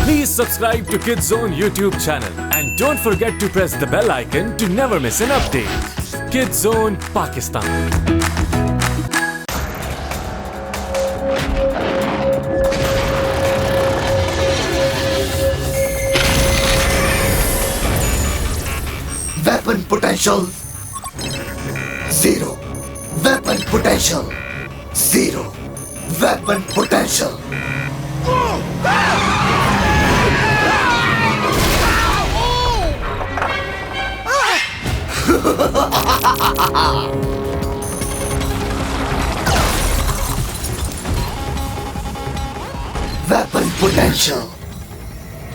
Please subscribe to Kids Zone YouTube channel and don't forget to press the bell icon to never miss an update. Kids Zone Pakistan. Weapon potential 0. Weapon potential 0. Weapon potential. Weapon potential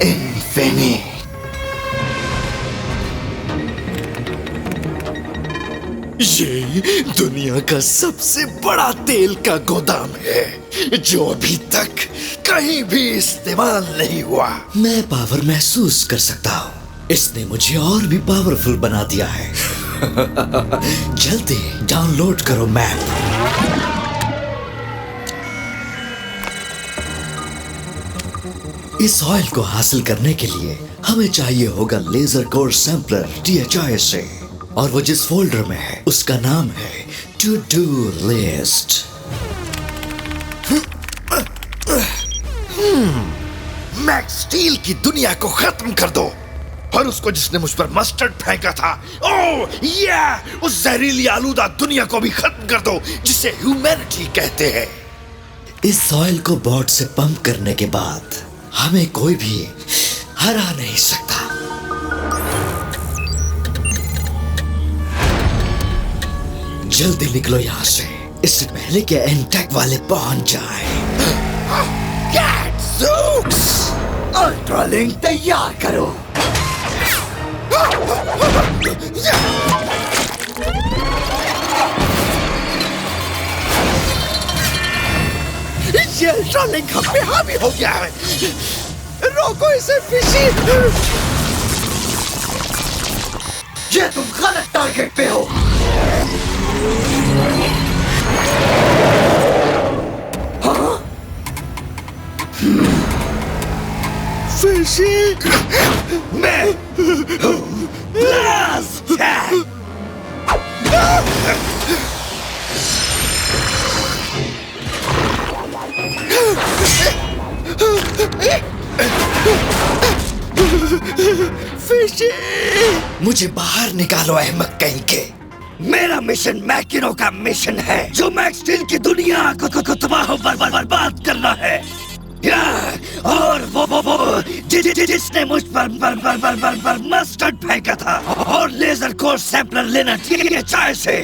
infinite. ये दुनिया का सबसे बड़ा तेल का गोदाम है जो अभी तक कहीं भी इस्तेमाल नहीं हुआ। मैं पावर महसूस कर सकता हूँ। इसने मुझे और भी पावरफुल बना दिया है। जल्दी डाउनलोड करो मैप। इस ऑयल को हासिल करने के लिए हमें चाहिए होगा लेजर कोर सैंपलर THI से, और वो जिस फोल्डर में है उसका नाम है to do list. Max Steel की दुनिया को खत्म कर दो, और उसको जिसने मुझ पर मस्टर्ड फेंका था, उस जहरीली आलूदा दुनिया को भी खत्म कर दो जिसे ह्यूमैनिटी कहते हैं। इस ऑयल को बॉट से पंप करने के बाद हमें कोई भी हरा नहीं सकता। जल्दी निकलो यहाँ से, इससे पहले कि एंटेक वाले पहुंच जाएं। अल्ट्रालिंक तैयार करो। ये अल्ट्रालिंक हम पे हावी हो गया है। रोको इसे फिशी। ये तुम गलत टारगेट पे हो। हाँ? फिशी, मैं ब्लास्ट। फिशी, मुझे बाहर निकालो अहमक कहीं के। मेरा मिशन मैकिनो का मिशन है, जो मैक्स स्टील की दुनिया को तबाह बर्बाद करना है। और वो जिसने मुझ पर मस्टर्ड फेंका था, और लेजर कोर सैंपलर लेना THI से,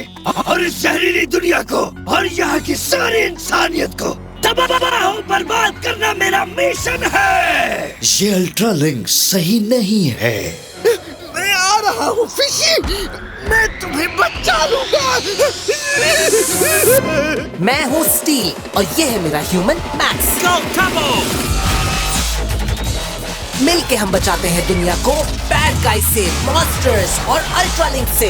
और इस जहरीली दुनिया को और यहाँ की सारी इंसानियत को तबाह बर्बाद करना मेरा मिशन है। ये अल्ट्रालिंक सही नहीं है। मैं आ रहा हूँ फिशी, मैं तुम्हें बचा लूंगा। मैं हूँ स्टील और ये है मेरा ह्यूमन मैक्स। मिल के हम बचाते हैं दुनिया को बैड गाइज से, मॉन्स्टर्स और अल्ट्रालिंक से,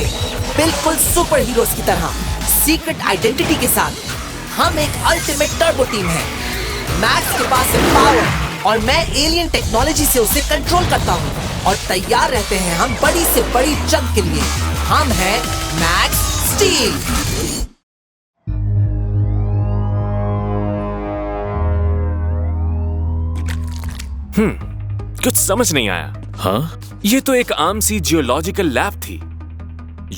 बिल्कुल सुपर हीरोज की तरह, सीक्रेट आइडेंटिटी के साथ। हम एक अल्टीमेट टर्बो टीम है। मैक्स के पास है पावर और मैं एलियन टेक्नोलॉजी से उसे कंट्रोल करता हूँ, और तैयार रहते हैं हम बड़ी से बड़ी जंग के लिए। हम हैं मैक्स स्टील। कुछ समझ नहीं आया। हाँ? ये तो एक आम सी जियोलॉजिकल लैब थी।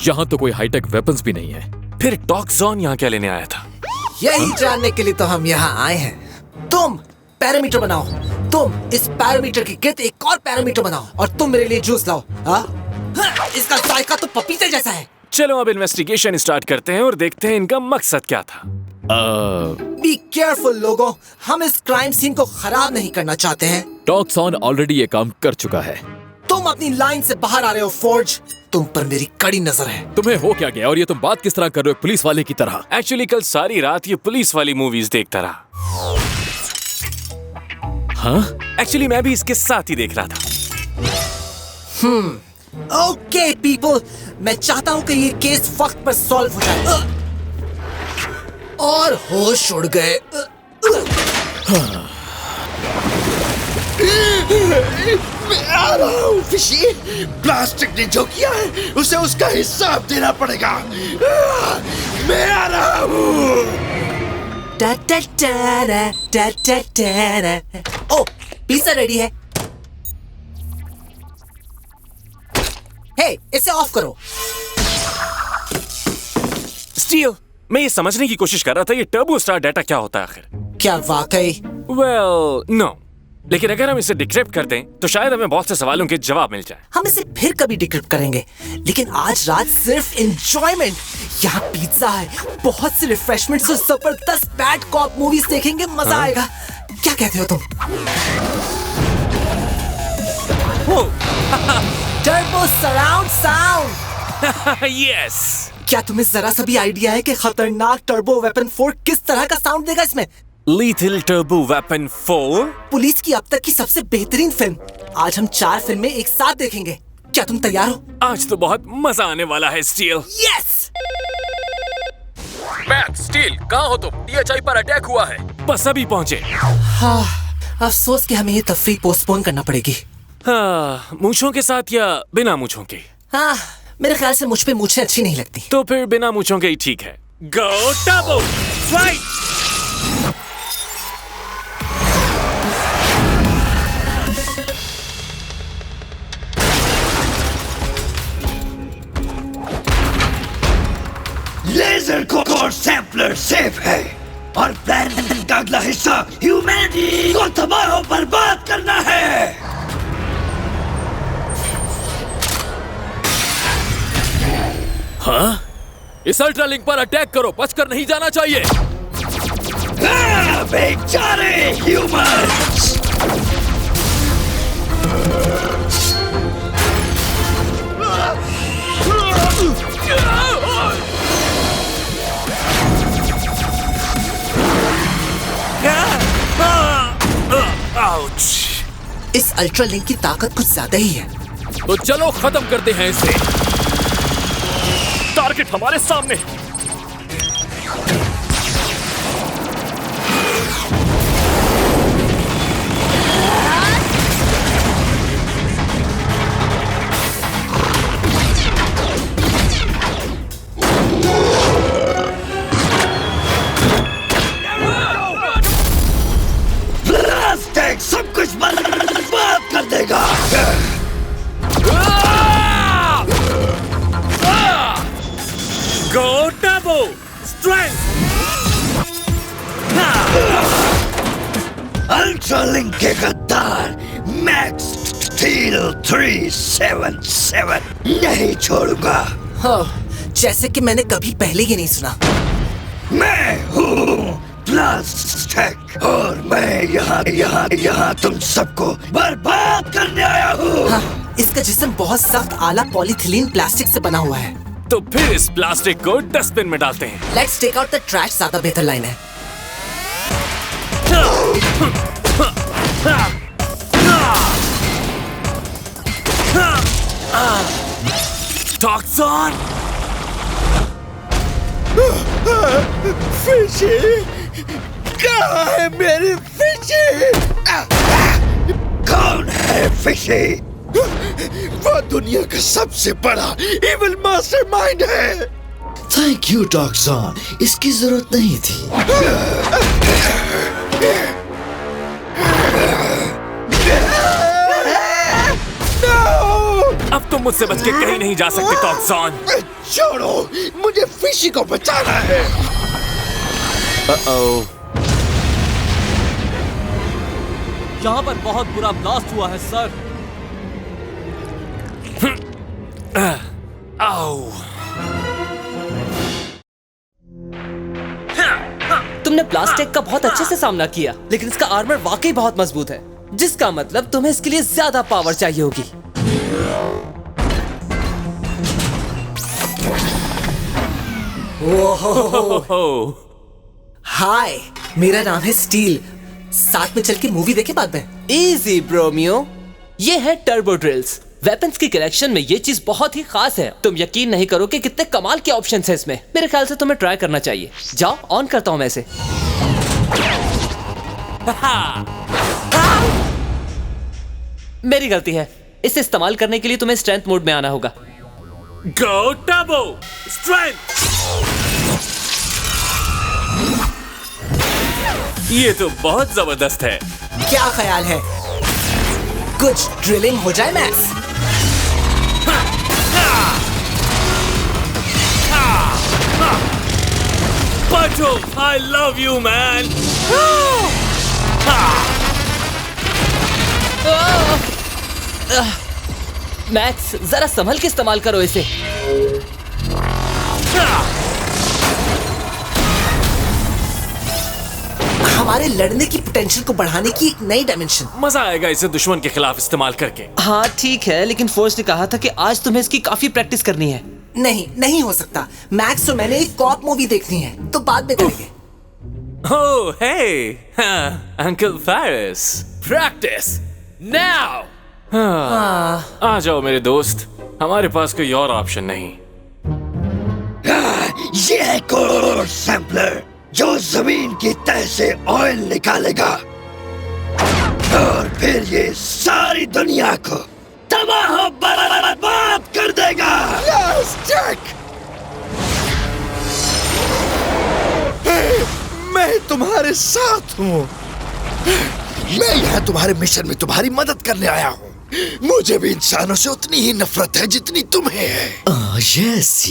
यहाँ तो कोई हाईटेक वेपन्स भी नहीं है। फिर टॉक्सॉन यहाँ क्या लेने आया था? यही जानने के लिए तो हम यहाँ आए हैं। तुम पैरामीटर बनाओ, तुम इस पैरामीटर के गिर्द एक और पैरामीटर बनाओ, और तुम मेरे लिए जूस लाओ। इसका जायका तो पपीते जैसा है। चलो अब इन्वेस्टिगेशन स्टार्ट करते हैं और देखते हैं इनका मकसद क्या था। बी केयरफुल लोगों, हम इस क्राइम सीन को खराब नहीं करना चाहते हैं। टॉक्सॉन ऑलरेडी ये काम कर चुका है। तुम अपनी लाइन से बाहर आ रहे हो फोर्ज, तुम पर मेरी कड़ी नजर है। तुम्हें हो क्या गया, और ये तुम बात किस तरह कर रहे हो पुलिस वाले की तरह? एक्चुअली कल सारी रात ये पुलिस वाली मूवीज देखता रहा। हाँ? एक्चुअली मैं भी इसके साथ ही देख रहा था। ओके पीपल, मैं चाहता हूँ कि ये केस वक्त पर सॉल्व हो जाए। और होश उड़ गए। मैं आ रहा हूँ फिशी। प्लास्टिक ने जो किया है उसे उसका हिसाब देना पड़ेगा। मैं आ रहा हूँ। ओ, पिज्जा रेडी है। हे, इसे ऑफ करो। स्टील, मैं ये समझने की कोशिश कर रहा था ये टर्बो स्टार डाटा क्या होता है आखिर। क्या वाकई? Well, no. लेकिन अगर हम इसे डिक्रिप्ट कर दें तो शायद हमें बहुत से सवालों के जवाब मिल जाए। हम इसे फिर कभी डिक्रिप्ट करेंगे, लेकिन आज रात सिर्फ एंजॉयमेंट। यहाँ पिज्जा है, बहुत से रिफ्रेशमेंट्स और जबरदस्त बैड कॉप मूवीज देखेंगे, मजा आएगा। क्या कहते हो तुम? Turbo surround sound. यस। क्या तुम्हें जरा सा भी आइडिया है कि खतरनाक टर्बो वेपन 4 किस तरह का साउंड देगा इसमें? Lethal turbo weapon 4? पुलिस की अब तक की सबसे बेहतरीन फिल्म। आज हम 4 फिल्में एक साथ देखेंगे। क्या तुम तैयार हो? आज तो बहुत मजा आने वाला है स्टील। यस। मैक, स्टील, कहाँ हो तुम? THI पर अटैक हुआ है। बस अभी पहुंचे। हाँ, अफसोस कि हमें ये तफरीह पोस्टपोन करना पड़ेगी। हाँ, मूंछों के साथ या बिना मूंछों के? हाँ, मेरे ख्याल से मुझ पे मूंछें अच्छी नहीं लगती। तो फिर बिना मूंछों के ही ठीक है। Go turbo fight! Laser core sampler safe है और प्लान का अगला हिस्सा ह्यूमैनिटी को तबाह और बर्बाद करना है। हाँ? इस अल्ट्रालिंक पर अटैक करो, बचकर नहीं जाना चाहिए। बेचारे ह्यूमंस! इस अल्ट्रा लिंक की ताकत कुछ ज्यादा ही है। तो चलो खत्म करते हैं इसे। टारगेट हमारे सामने। ब्लास्टिक सब कुछ बर्बाद कर देगा। गो टर्बो स्ट्रेंथ! अल्ट्रा लिंक के गद्दार मैक्स स्टील 377 नहीं छोड़ूंगा। हाँ, जैसे कि मैंने कभी पहले ही नहीं सुना। मैं हूँ प्लास्टिक और मैं यहाँ तुम सबको बर्बाद करने आया हूँ। हाँ, इसका जिस्म बहुत सख्त आला पॉलीथिलीन प्लास्टिक से बना हुआ है। तो फिर इस प्लास्टिक को डस्टबिन में डालते हैं। Let's take out the trash ज्यादा बेहतर लाइन है। टॉक्सन! फिशी, कहाँ है मेरी फिशी? कौन है फिशी? वो दुनिया का सबसे बड़ा इविल मास्टरमाइंड है। थैंक यू टॉक्सन, इसकी जरूरत नहीं थी। अब तुम मुझसे बच के कहीं नहीं जा सकते टॉक्सन। छोड़ो, मुझे फिशी को बचाना है। यहाँ पर बहुत बुरा ब्लास्ट हुआ है सर। आओ! तुमने प्लास्टिक का बहुत अच्छे से सामना किया, लेकिन इसका आर्मर वाकई बहुत मजबूत है, जिसका मतलब तुम्हें इसके लिए ज्यादा पावर चाहिए होगी। हाय, मेरा नाम है स्टील। साथ में चल के मूवी देखे बाद में। इजी ब्रोमियो, ये है टर्बो ड्रिल्स। वेपन्स की कलेक्शन में ये चीज बहुत ही खास है। तुम यकीन नहीं करोगे कितने कमाल के ऑप्शंस हैं इसमें। मेरे ख्याल से तुम्हें ट्राई करना चाहिए। जाओ, ऑन करता हूं मैं इसे। मेरी गलती है। इसे इस्तेमाल करने के लिए तुम्हें स्ट्रेंथ मोड में आना होगा। गो टर्बो स्ट्रेंथ। ये तो बहुत जबरदस्त है। क्या ख्याल है, कुछ ड्रिलिंग हो जाए max? Pacho, I love you, man. Max, जरा संभल के इस्तेमाल करो इसे। हमारे लड़ने की पोटेंशियल को बढ़ाने की एक नई डायमेंशन। मजा आएगा इसे दुश्मन के खिलाफ इस्तेमाल करके। हाँ ठीक है, लेकिन फोर्स ने कहा था कि आज तुम्हें इसकी काफी प्रैक्टिस करनी है। नहीं हो सकता। मैक्स और मैंने एक कॉप मूवी देखनी है, तो बाद में करेंगे। Oh, hey, Uncle Ferris. Practice now. आ जाओ मेरे दोस्त, हमारे पास कोई और ऑप्शन नहीं। ये है कोर सैंपलर जो जमीन की तह से ऑयल निकालेगा और फिर ये सारी दुनिया को तबाह बर्बाद कर देगा। यस जैक, मैं तुम्हारे साथ हूँ। मैं यहाँ तुम्हारे मिशन में तुम्हारी मदद करने आया हूँ। मुझे भी इंसानों से उतनी ही नफरत है जितनी तुम्हें है। यस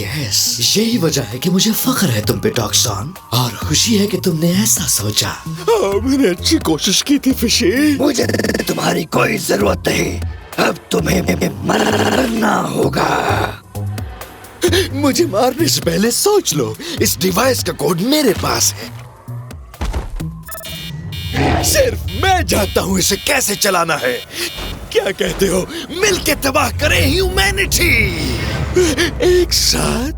यही वजह है कि मुझे फख्र है तुम पे टॉक्सन, और खुशी है कि तुमने ऐसा सोचा। मैंने अच्छी कोशिश की थी फिशी। मुझे तुम्हारी कोई जरूरत नहीं, अब तुम्हें मरना होगा। मुझे मारने से पहले सोच लो, इस डिवाइस का कोड मेरे पास है। सिर्फ मैं जानता हूँ इसे कैसे चलाना है। क्या कहते हो, मिलके तबाह करें ह्यूमैनिटी एक साथ?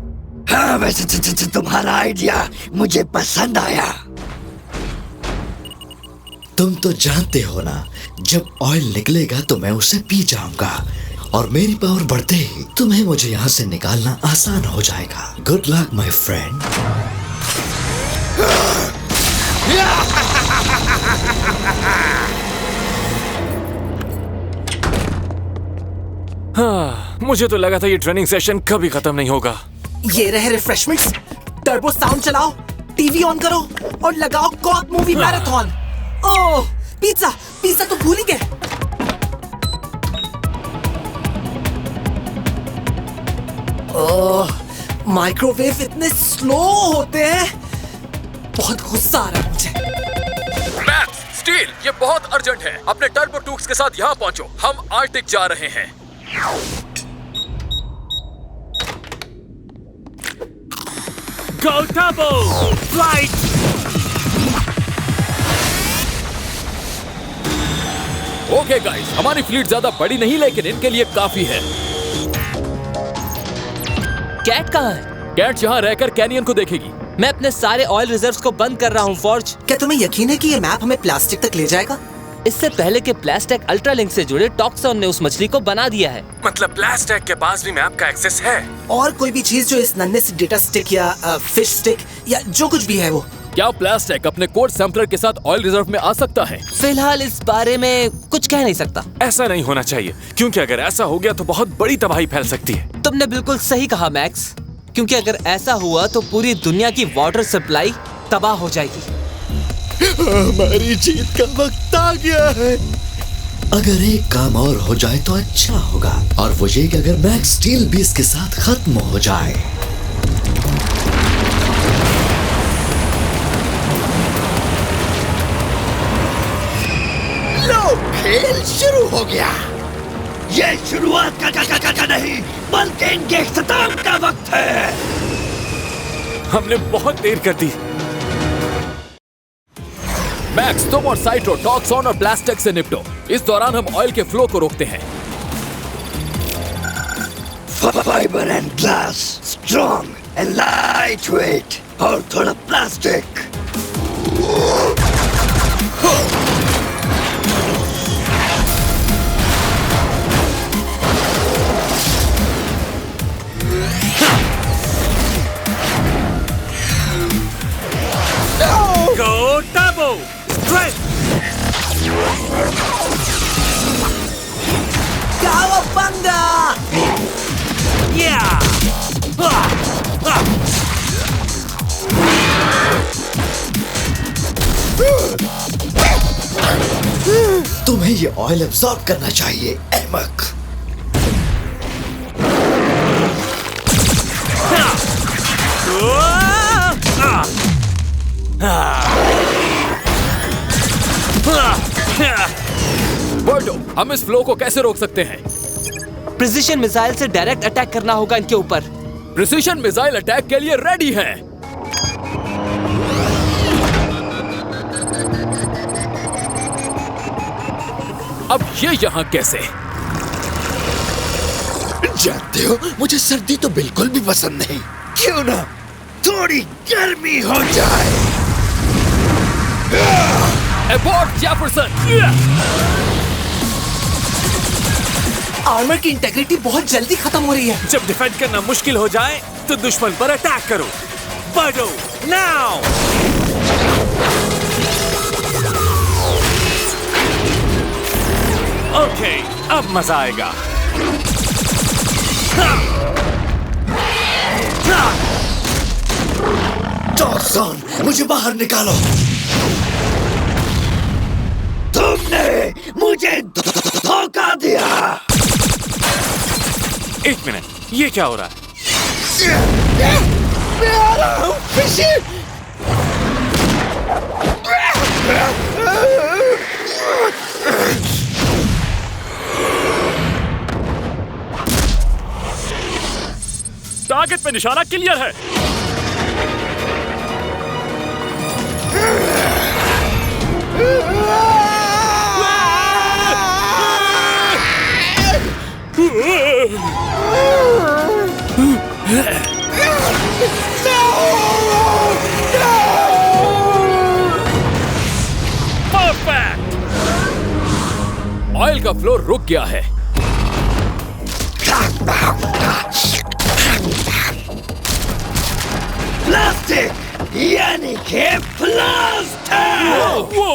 हाँ, वैसे तुम्हारा आइडिया मुझे पसंद आया। तुम तो जानते हो ना, जब ऑयल निकलेगा तो मैं उसे पी जाऊंगा, और मेरी पावर बढ़ते ही तुम्हें मुझे यहाँ से निकालना आसान हो जाएगा। Good luck my friend. मुझे तो लगा था ये ट्रेनिंग सेशन कभी खत्म नहीं होगा। ये रहे रिफ्रेशमेंट्स। टर्बो साउंड चलाओ, टीवी ऑन करो और लगाओ कॉक मूवी मैराथन। ओह, पिज्जा तो भूल ही गए। ओह, माइक्रोवेव इतने स्लो होते हैं, बहुत गुस्सा आ रहा है मुझे। मैक्स, स्टील, ये बहुत अर्जेंट है। अपने टर्बो टूक्स के साथ यहाँ पहुंचो, हम आर्टिक जा रहे हैं। Go Turbo! Flight! Okay guys, हमारी फ्लीट ज्यादा बड़ी नहीं, लेकिन इनके लिए काफी है। कैट कहाँ है? कैट यहाँ रहकर कैनियन को देखेगी। मैं अपने सारे ऑयल रिजर्व्स को बंद कर रहा हूँ फॉर्ज। क्या तुम्हें यकीन है कि ये मैप हमें प्लास्टिक तक ले जाएगा? इससे पहले कि प्लास्टिक अल्ट्रालिंक से जुड़े टॉक्सन ने उस मछली को बना दिया है। मतलब प्लास्टिक के पास भी मैप का एक्सेस है? और कोई भी चीज जो इस नन्हे से डेटा स्टिक या फिश स्टिक या जो कुछ भी है वो। क्या प्लास्टिक अपने कोड सैंपलर के साथ ऑयल रिजर्व में आ सकता है? फिलहाल इस बारे में कुछ कह नहीं सकता। ऐसा नहीं होना चाहिए, क्योंकि अगर ऐसा हो गया तो बहुत बड़ी तबाही फैल सकती है। तुमने बिल्कुल सही कहा मैक्स, क्योंकि अगर ऐसा हुआ तो पूरी दुनिया की वाटर सप्लाई तबाह हो जाएगी। हमारी जीत का वक्त आ गया है। अगर एक काम और हो जाए तो अच्छा होगा, और वो ये कि अगर मैक्स स्टील भी इसके साथ खत्म हो जाए। लो, खेल शुरू हो गया। ये शुरुआत का नहीं, बल्कि इनके इख्तिताम का वक्त है। हमने बहुत देर कर दी। मैक्स, तुम और साइट्रो टॉक्सन और प्लास्टिक से निपटो। इस दौरान हम ऑयल के फ्लो को रोकते हैं। Fibre and glass, strong and light weight, और थोड़ा प्लास्टिक। Go Turbo! Strength! तुम्हें ये ऑयल एब्सॉर्ब करना चाहिए अहमक। बर्डो, हम इस फ्लो को कैसे रोक सकते हैं? प्रिसिशन मिसाइल से डायरेक्ट अटैक करना होगा इनके ऊपर। प्रिसिशन मिसाइल अटैक के लिए रेडी है। अब ये यहाँ कैसे? जानते हो, मुझे सर्दी तो बिल्कुल भी पसंद नहीं। क्यों ना थोड़ी गर्मी हो जाए। Abort Jefferson. आर्मर की इंटेग्रिटी बहुत जल्दी खत्म हो रही है। जब डिफेंड करना मुश्किल हो जाए तो दुश्मन पर अटैक करो। बर्डो, नाउ! ओके, अब मजा आएगा। जॉनसन, मुझे बाहर निकालो। तुमने मुझे धोखा दिया। एक मिनट, ये क्या हो रहा है? मैं आ रहा हूँ, फिशी। टारगेट पे निशाना क्लियर है। परफेक्ट! ऑयल का फ्लो रुक गया है। प्लास्टिक यानी कि प्लास्टर। वो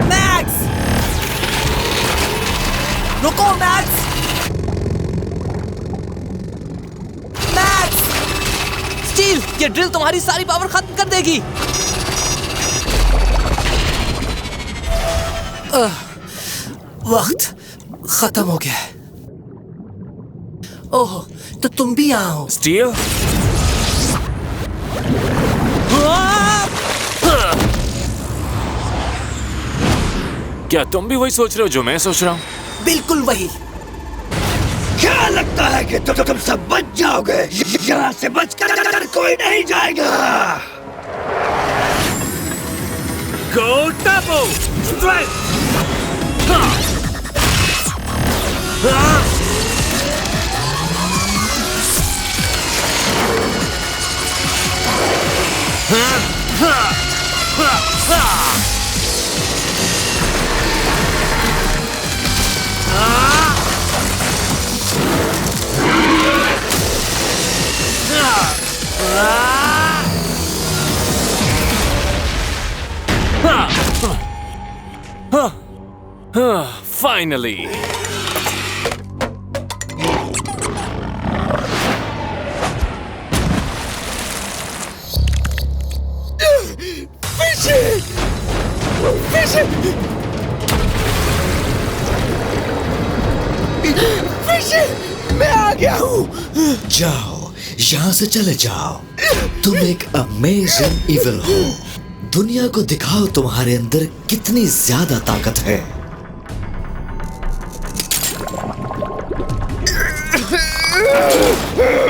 मैक्स! रुको मैक्स! मैक्स! स्टील, ये ड्रिल तुम्हारी सारी पावर खत्म कर देगी। वक्त खत्म हो गया है। ओह, तो तुम भी यहाँ हो। स्टील, क्या तुम भी वही सोच रहे हो जो मैं सोच रहा हूँ? बिल्कुल वही। क्या लगता है कि तुम सब बच जाओगे? यहाँ से बचकर कोई नहीं जाएगा। Go Tapo! Strength! Finally! मैं आ गया हूँ। जाओ, यहाँ से चले जाओ। तुम एक अमेजिंग इविल हो। दुनिया को दिखाओ तुम्हारे अंदर कितनी ज्यादा ताकत है।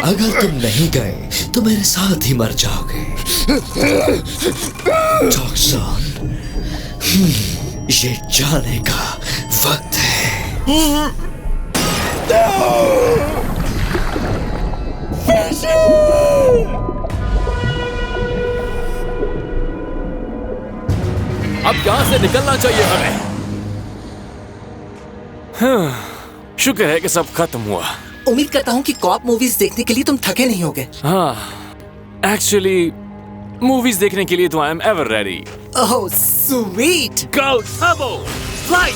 अगर तुम नहीं गए तो मेरे साथ ही मर जाओगे। जॉनसन, ये जाने का वक्त है। अब यहाँ से निकलना चाहिए हमें। शुक्र है कि सब खत्म हुआ। उम्मीद करता हूँ कि कॉप मूवीज देखने के लिए तुम थके नहीं होगे। हाँ, एक्चुअली मूवीज देखने के लिए तो I am ever ready. Oh sweet. Go turbo flight.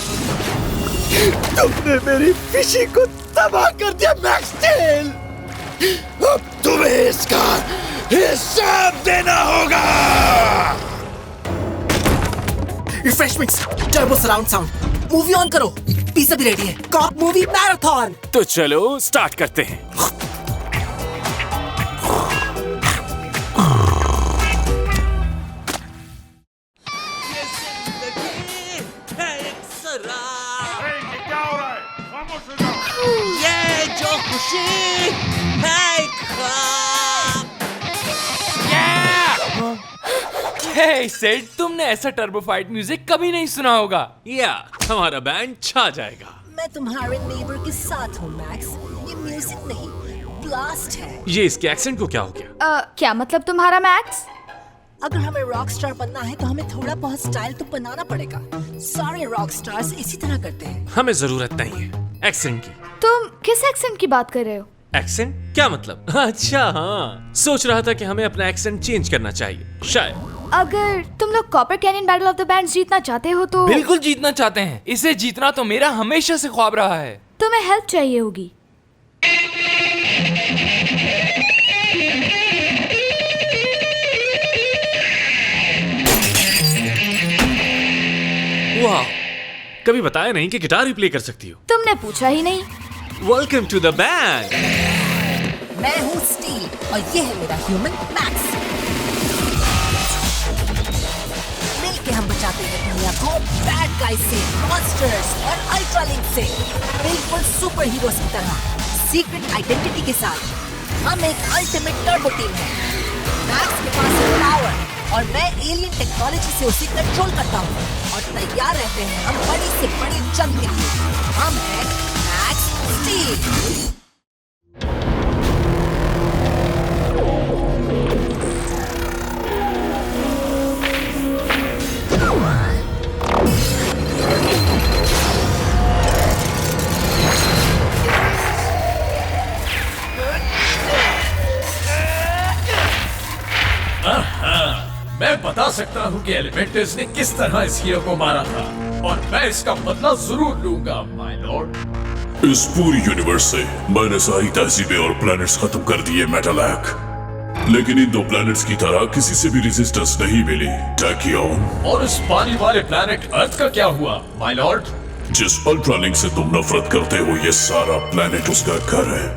तुमने मेरी फिशी को तबाह कर दिया मैक्स स्टील। अब तुम्हें इसका हिसाब देना होगा। Refreshments, turbo surround sound, movie on करो। पिज्जा भी रेडी है। Cop movie marathon. तो चलो स्टार्ट करते हैं। हे सिड, तुमने ऐसा टर्बो फाइट म्यूजिक कभी नहीं सुना होगा। या हमारा बैंड छा जाएगा। मैं तुम्हारे नेबर के साथ हूँ मैक्स। ये म्यूजिक नहीं, ब्लास्ट है। ये इसके एक्सेंट को क्या हो गया? क्या मतलब तुम्हारा मैक्स? अगर हमें रॉक स्टार बनना है तो हमें थोड़ा बहुत स्टाइल तो बनाना पड़ेगा। सारे रॉक स्टार्स इसी तरह करते हैं। हमें जरूरत नहीं है एक्सेंट की। तुम किस एक्सेंट की बात कर रहे हो? एक्सेंट क्या मतलब? अच्छा हाँ, सोच रहा था कि हमें अपना एक्सेंट चेंज करना चाहिए शायद। अगर तुम लोग copper canyon battle of the bands जीतना चाहते हो तो बिल्कुल जीतना चाहते हैं। इसे जीतना तो मेरा हमेशा से ख्वाब रहा है। तुम्हें हेल्प चाहिए होगी। वाह, कभी बताया नहीं कि गिटार भी प्ले कर सकती हो। तुमने पूछा ही नहीं। Welcome to the band. मैं हूँ स्टील और ये है मेरा ह्यूमन मैक्स। मिलके हम बचाते हैं दुनिया को बैड गाइज से, मॉन्स्टर्स और अल्ट्रालिंक से, बिल्कुल सुपर हीरोज की तरह। सीक्रेट आइडेंटिटी के साथ हम एक अल्टीमेट टर्बो टीम है। मैक्स के पास है पावर और मैं एलियन टेक्नोलॉजी से उसे कंट्रोल करता हूँ और तैयार रहते हैं हम बड़ी से बड़ी जंग के लिए। हम हैं मैक्स स्टील। मैं बता सकता हूँ कि एलिमेंटर्स ने किस तरह इस हीरो को मारा था और मैं इसका बदला जरूर लूंगा माय लॉर्ड। इस पूरी यूनिवर्स से मैंने सारी तहजीबें और प्लैनेट्स खत्म कर दिए मेटालैक, लेकिन इन दो प्लैनेट्स की तरह किसी से भी रेजिस्टेंस नहीं मिली टैकियोन। और उस पानी वाले प्लैनेट अर्थ का क्या हुआ माय लॉर्ड? जिस अल्ट्रालिंक से तुम नफरत करते हो ये सारा प्लैनेट उसका घर है।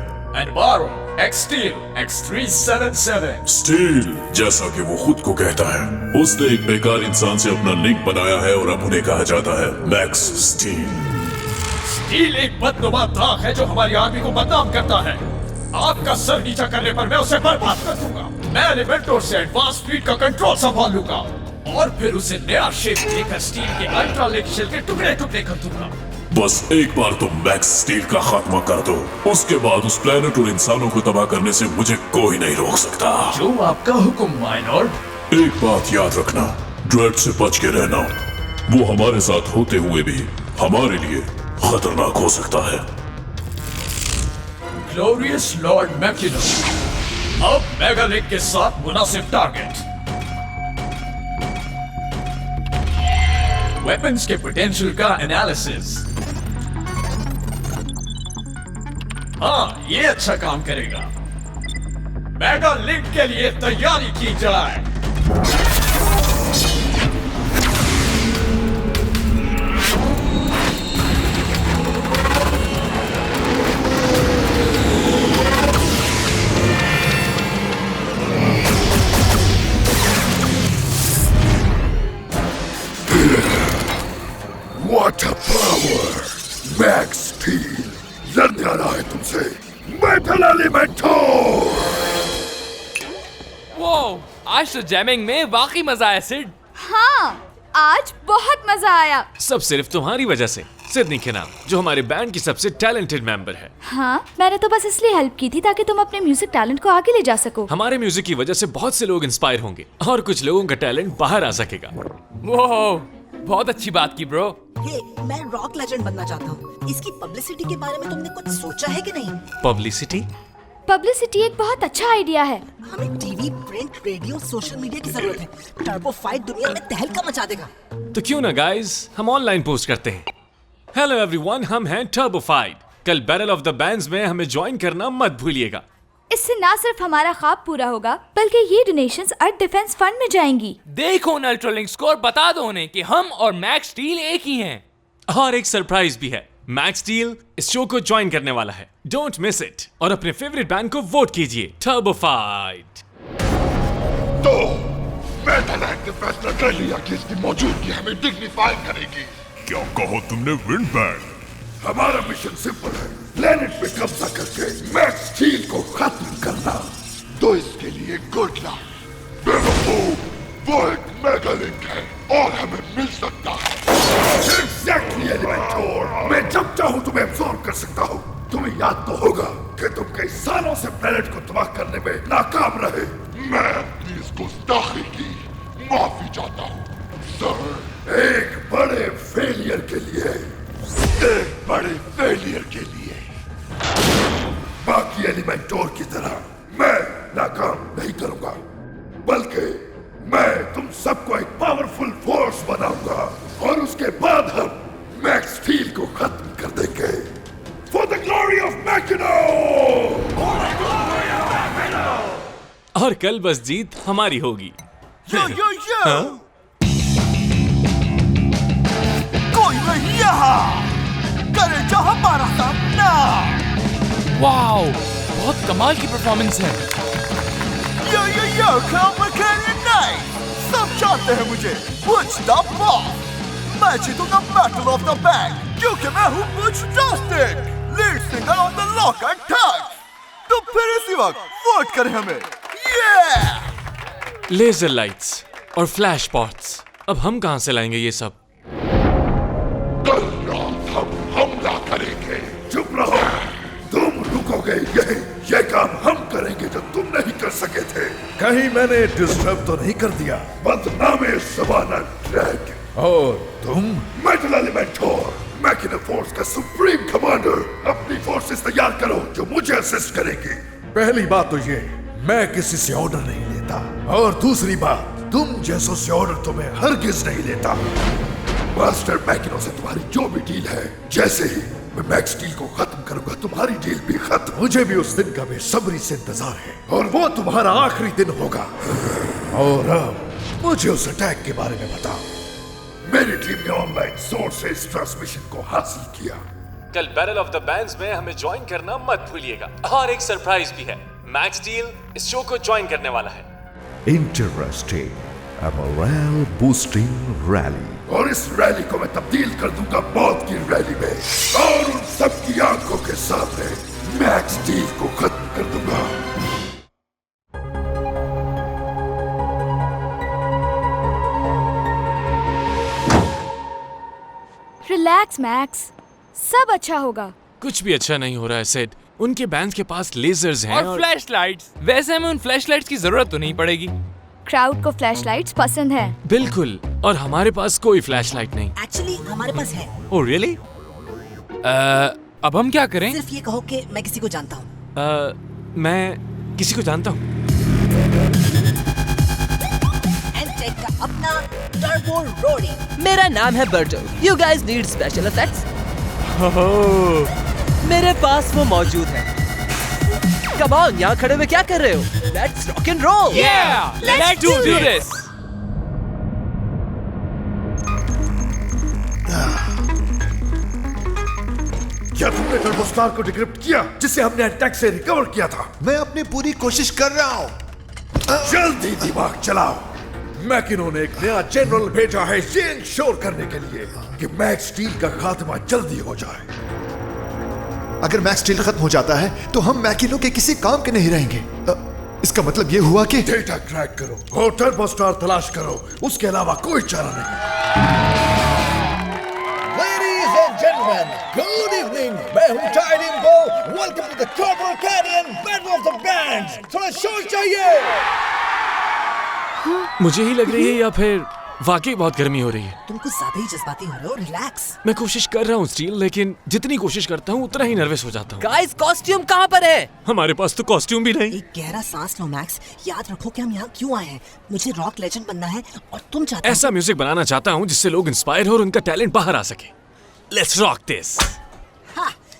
एनवारो एक्सटील X377 स्टील, जैसा कि वो खुद को कहता है, उसने एक बेकार इंसान से अपना लिंक बनाया है और अब उन्हें कहा जाता है मैक्स स्टील। स्टील एक बदनुमा दाग है जो हमारी आर्मी को बदनाम करता है। आपका सर नीचा करने पर मैं उसे बर्बाद कर दूंगा। मैं एलिमेंटोर से एडवांस स्पीड का कंट्रोल संभाल लूंगा और फिर उसे नया शेप देकर स्टील के अल्ट्रालिंक शेल के टुकड़े टुकड़े कर दूंगा। बस एक बार तुम मैक्स स्टील का खात्मा कर दो, उसके बाद उस प्लेनेट और इंसानों को तबाह करने से मुझे कोई नहीं रोक सकता। जो आपका हुक्म माय लॉर्ड। एक बात याद रखना, ड्रेड से बच के रहना। वो हमारे साथ होते हुए भी हमारे लिए खतरनाक हो सकता है। ग्लोरियस लॉर्ड मैकिनो, अब मेगालिंक के साथ मुनासिब टारगेट। वेपन्स के पोटेंशियल का एनालिसिस। हाँ, ये अच्छा काम करेगा। मेगालिंक के लिए तैयारी की जाए। What a power! Max steel लड़ने आ रहा है तुमसे। मेटल एलिमेंटोर। वो आज तो जैमिंग में वाकई मजा आया सिड। हाँ, आज बहुत मजा आया। सब सिर्फ तुम्हारी वजह से। सिडनी के नाम, जो हमारे बैंड की सबसे टैलेंटेड मेंबर है। हाँ, मैंने तो बस इसलिए हेल्प की थी ताकि तुम अपने म्यूजिक टैलेंट को आगे ले जा सको। हमारे म्यूजिक की वजह से बहुत से लोग इंस्पायर होंगे और कुछ लोगों का टैलेंट बाहर आ सकेगा। वो बहुत अच्छी बात की ब्रो। हे, मैं रॉक लेजेंड बनना चाहता हूँ। इसकी पब्लिसिटी के बारे में तुमने कुछ सोचा है कि नहीं? पब्लिसिटी? पब्लिसिटी एक बहुत अच्छा आइडिया है। हमें TV, print, radio, social media की जरूरत है। टर्बो फाइट दुनिया में तहलका मचा देगा। तो क्यों ना गाइस, हम ऑनलाइन पोस्ट करते हैं। हेलो एवरीवन, हम हैं टर्बो फाइट। कल बैटल ऑफ द बैंड्स में हमें ज्वाइन करना मत भूलिएगा। इससे ना सिर्फ हमारा ख्वाब पूरा होगा, बल्कि ये डोनेशंस अर्थ डिफेंस फंड में जाएंगी। देखो ना अल्ट्रालिंक स्कोर, बता दो उन्हें कि हम और मैक्स स्टील एक ही हैं। और एक सरप्राइज भी है, मैक्स स्टील इस शो को ज्वाइन करने वाला है। डोंट मिस इट और अपने फेवरेट बैंड को वोट कीजिए। Turbo fight. तो मेटलैक ने फैसला कर लिया कि इसकी मौजूदगी हमें डिग्निफाई करेगी। क्या कहो तुमने विंड बैंड? हमारा मिशन सिंपल है, प्लेनेट पे कब्जा करके मैक्स स्टील को खत्म करना। तो इसके लिए गुड लक। वो एक मेगालिंक है और हमें मिल सकता है। एग्जैक्टली एलिमेंटोर, मैं जब चाहूँ तुम्हें अब्सॉर्ब कर सकता हूँ। तुम्हें याद तो होगा कि तुम कई सालों से प्लेनेट को तबाह करने में नाकाम रहे। मैं अपनी इस गुस्ताखी की माफी चाहता हूँ सर। एक बड़े फेलियर के लिए, एक बड़े फेलियर के लिए। बाकी एलिमेंटोर की तरह मैं नाकाम नहीं करूंगा, बल्कि मैं तुम सबको एक पावरफुल फोर्स बनाऊंगा और उसके बाद हम मैक्स स्टील को खत्म कर देंगे। For the glory of Mackinac! और कल बस जीत हमारी होगी। यो यो यो! कोई नहीं यहाँ! करे जो हमारा सामना! वाओ, बहुत कमाल की परफॉर्मेंस है। यो यो यो, come नहीं! सब जानते हैं मुझे, Butch the Boss! मैं जीतूंगा बैटल ऑफ द बैंड, क्योंकि मैं हूँ Butch Drastic, lead singer on the lock and tag. तो फिर इसी वक्त वोट करें हमें। लेजर लाइट्स और फ्लैश पॉट्स, अब हम कहां से लाएंगे ये सब? कल रात हम हमला करेंगे। चुप रहो, तुम रुकोगे यही। ये काम हम करेंगे जो तुम नहीं कर सके थे। कहीं मैंने डिस्टर्ब तो नहीं कर दिया? बदनामे सवाना ड्रैग। और तुम? मेटल एलिमेंटोर, मैकिनो फोर्स का सुप्रीम कमांडर। अपनी फोर्सेस तैयार करो जो मुझे असिस्ट करेंगी। पहली बात तो ये, मैं किसी से ऑर्डर नहीं लेता, और दूसरी बात, तुम जैसों से ऑर्डर तो मैं हरगिज नहीं लेता। मास्टर मैकिनो से तुम्हारी जो भी डील है, जैसे ही मैं मैक्स स्टील को खत्म करूंगा, तुम्हारी डील भी खत्म। मुझे भी उस दिन का बेसब्री से इंतजार है, और वो तुम्हारा आखिरी दिन होगा। और अब मुझे उस अटैक के बारे में बताओ। मेरी टीम ने ऑनलाइन सोर्स से इस ट्रांसमिशन को हासिल किया। कल बैटल ऑफ द बैंड्स में हमें ज्वाइन करना मत भूलिएगा। और एक सरप्राइज भी है, मैक्स स्टील इस शो को ज्वाइन करने वाला है। Interesting, a morale boosting rally। और इस रैली को मैं तब्दील कर दूंगा मौत की रैली में, और उन सबकी आंखों के सामने मैक्स स्टील को खत्म कर दूंगा। रिलैक्स मैक्स, सब अच्छा होगा। कुछ भी अच्छा नहीं हो रहा है सेड। उनके बैंड के पास लेजर्स हैं और फ्लैश लाइट्स। वैसे हमें उन फ्लैश लाइट्स की जरूरत तो नहीं पड़ेगी। क्राउड को फ्लैश लाइट्स पसंद है। बिल्कुल, और हमारे पास कोई फ्लैश लाइट नहीं। एक्चुअली हमारे पास है। Oh really? अब हम क्या करें? सिर्फ ये कहो कि मैं किसी को जानता हूँ। मैं किसी को जानता हूँ। एंटेक का अपना टर्बो रोडी। मेरा नाम है Berto. You guys need special effects? मेरे पास वो मौजूद है। कम ऑन, यहाँ खड़े हुए क्या कर रहे हो? Let's rock and roll. Yeah, let's do this. क्या तुमने टर्बो स्टार को डिक्रिप्ट किया, जिसे हमने अटैक से रिकवर किया था? मैं अपनी पूरी कोशिश कर रहा हूँ। जल्दी दिमाग चलाओ। मैकिनो ने एक नया जनरल भेजा है ये इंश्योर करने के लिए कि मैक्स स्टील का खात्मा जल्दी हो जाए। अगर मैक्स स्टील खत्म हो जाता है तो हम मैकिनो के किसी काम के नहीं रहेंगे। इसका मतलब ये हुआ कि डेटा क्रैक करो और टर्बो स्टार तलाश करो, उसके अलावा कोई चारा नहीं। Ladies and gentlemen, good evening. मैं हूँ टाइडिंगो। Welcome to the Turbo Canyon Battle of the Bands. थोड़ा शोर चाहिए। मुझे ही लग रही है या फिर वाकई बहुत गर्मी हो रही है। तुम कुछ ज्यादा ही जज्बाती हो रहे हो, रिलैक्स। मैं कोशिश कर रहा हूँ स्टील, लेकिन जितनी कोशिश करता हूँ उतना ही नर्वस हो जाता हूँ। गाइस, कॉस्ट्यूम कहाँ पर है? हमारे पास तो कॉस्ट्यूम भी नहीं। एक गहरा सांस लो मैक्स, याद रखो कि हम यहाँ क्यों आए हैं। मुझे रॉक लेजेंड बनना है और तुम चाहते हो ऐसा म्यूजिक बनाना चाहता हूँ जिससे लोग इंस्पायर हो और उनका टैलेंट बाहर आ सके। Let's rock this.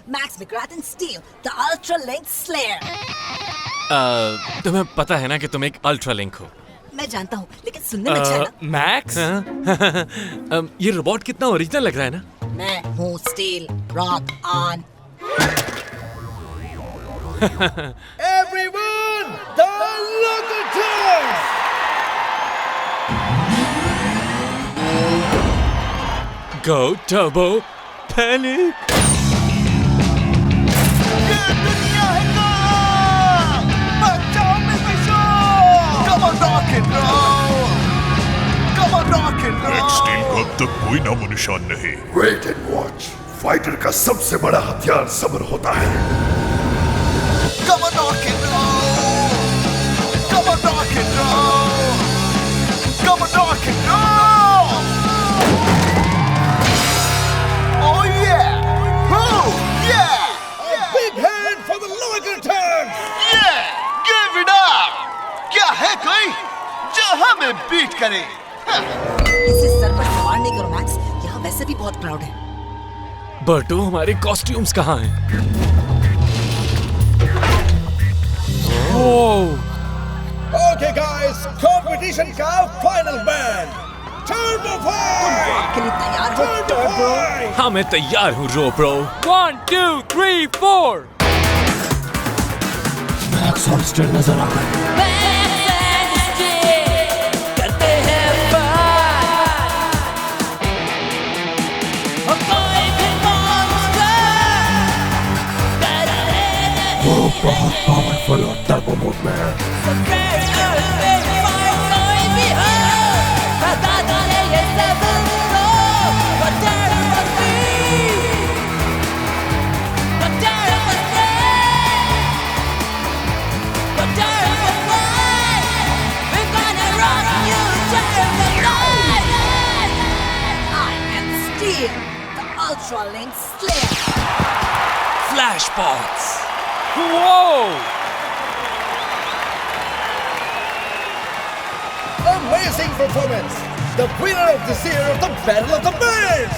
Max McGrath steel, the ultra link slayer. तुम्हें पता है ना कि तुम एक अल्ट्रा लिंक हो। मैं जानता हूँ, लेकिन सुनने में अच्छा है ना? मैक्स, ये रोबोट कितना ओरिजिनल लग रहा है ना? मैं हूँ steel, rock on. Everyone, the local turns! Go Turbo Panic! Max steel का अब तक कोई नामो निशान नहीं। Wait and watch. फाइटर का सबसे बड़ा हथियार सब्र होता है। Come on, rock and roll! Come on, rock and roll! Come on, rock and roll! Oh yeah! Oh yeah! A big hand for the local turns! Yeah! Give it up! क्या है कोई जो हमें बीट करे? इसे sir पर सवार नहीं करो मैक्स, यहाँ वैसे भी बहुत क्राउड है। बर्टो, हमारे कॉस्ट्यूम्स कहाँ हैं? Okay guys, competition का final band. Turbo Fight! के लिए तैयार हो? Turbo Fight! हाँ, मैं तैयार हूँ रो ब्रो। 1 2 3 4। मैक्स और स्टील नजर आ रहा है। वो बहुत पावरफुल और टर्बो मोड में है। Ultra Link Slayer. Flashbots. Whoa! Amazing performance! The winner of this year of the Battle of the Bands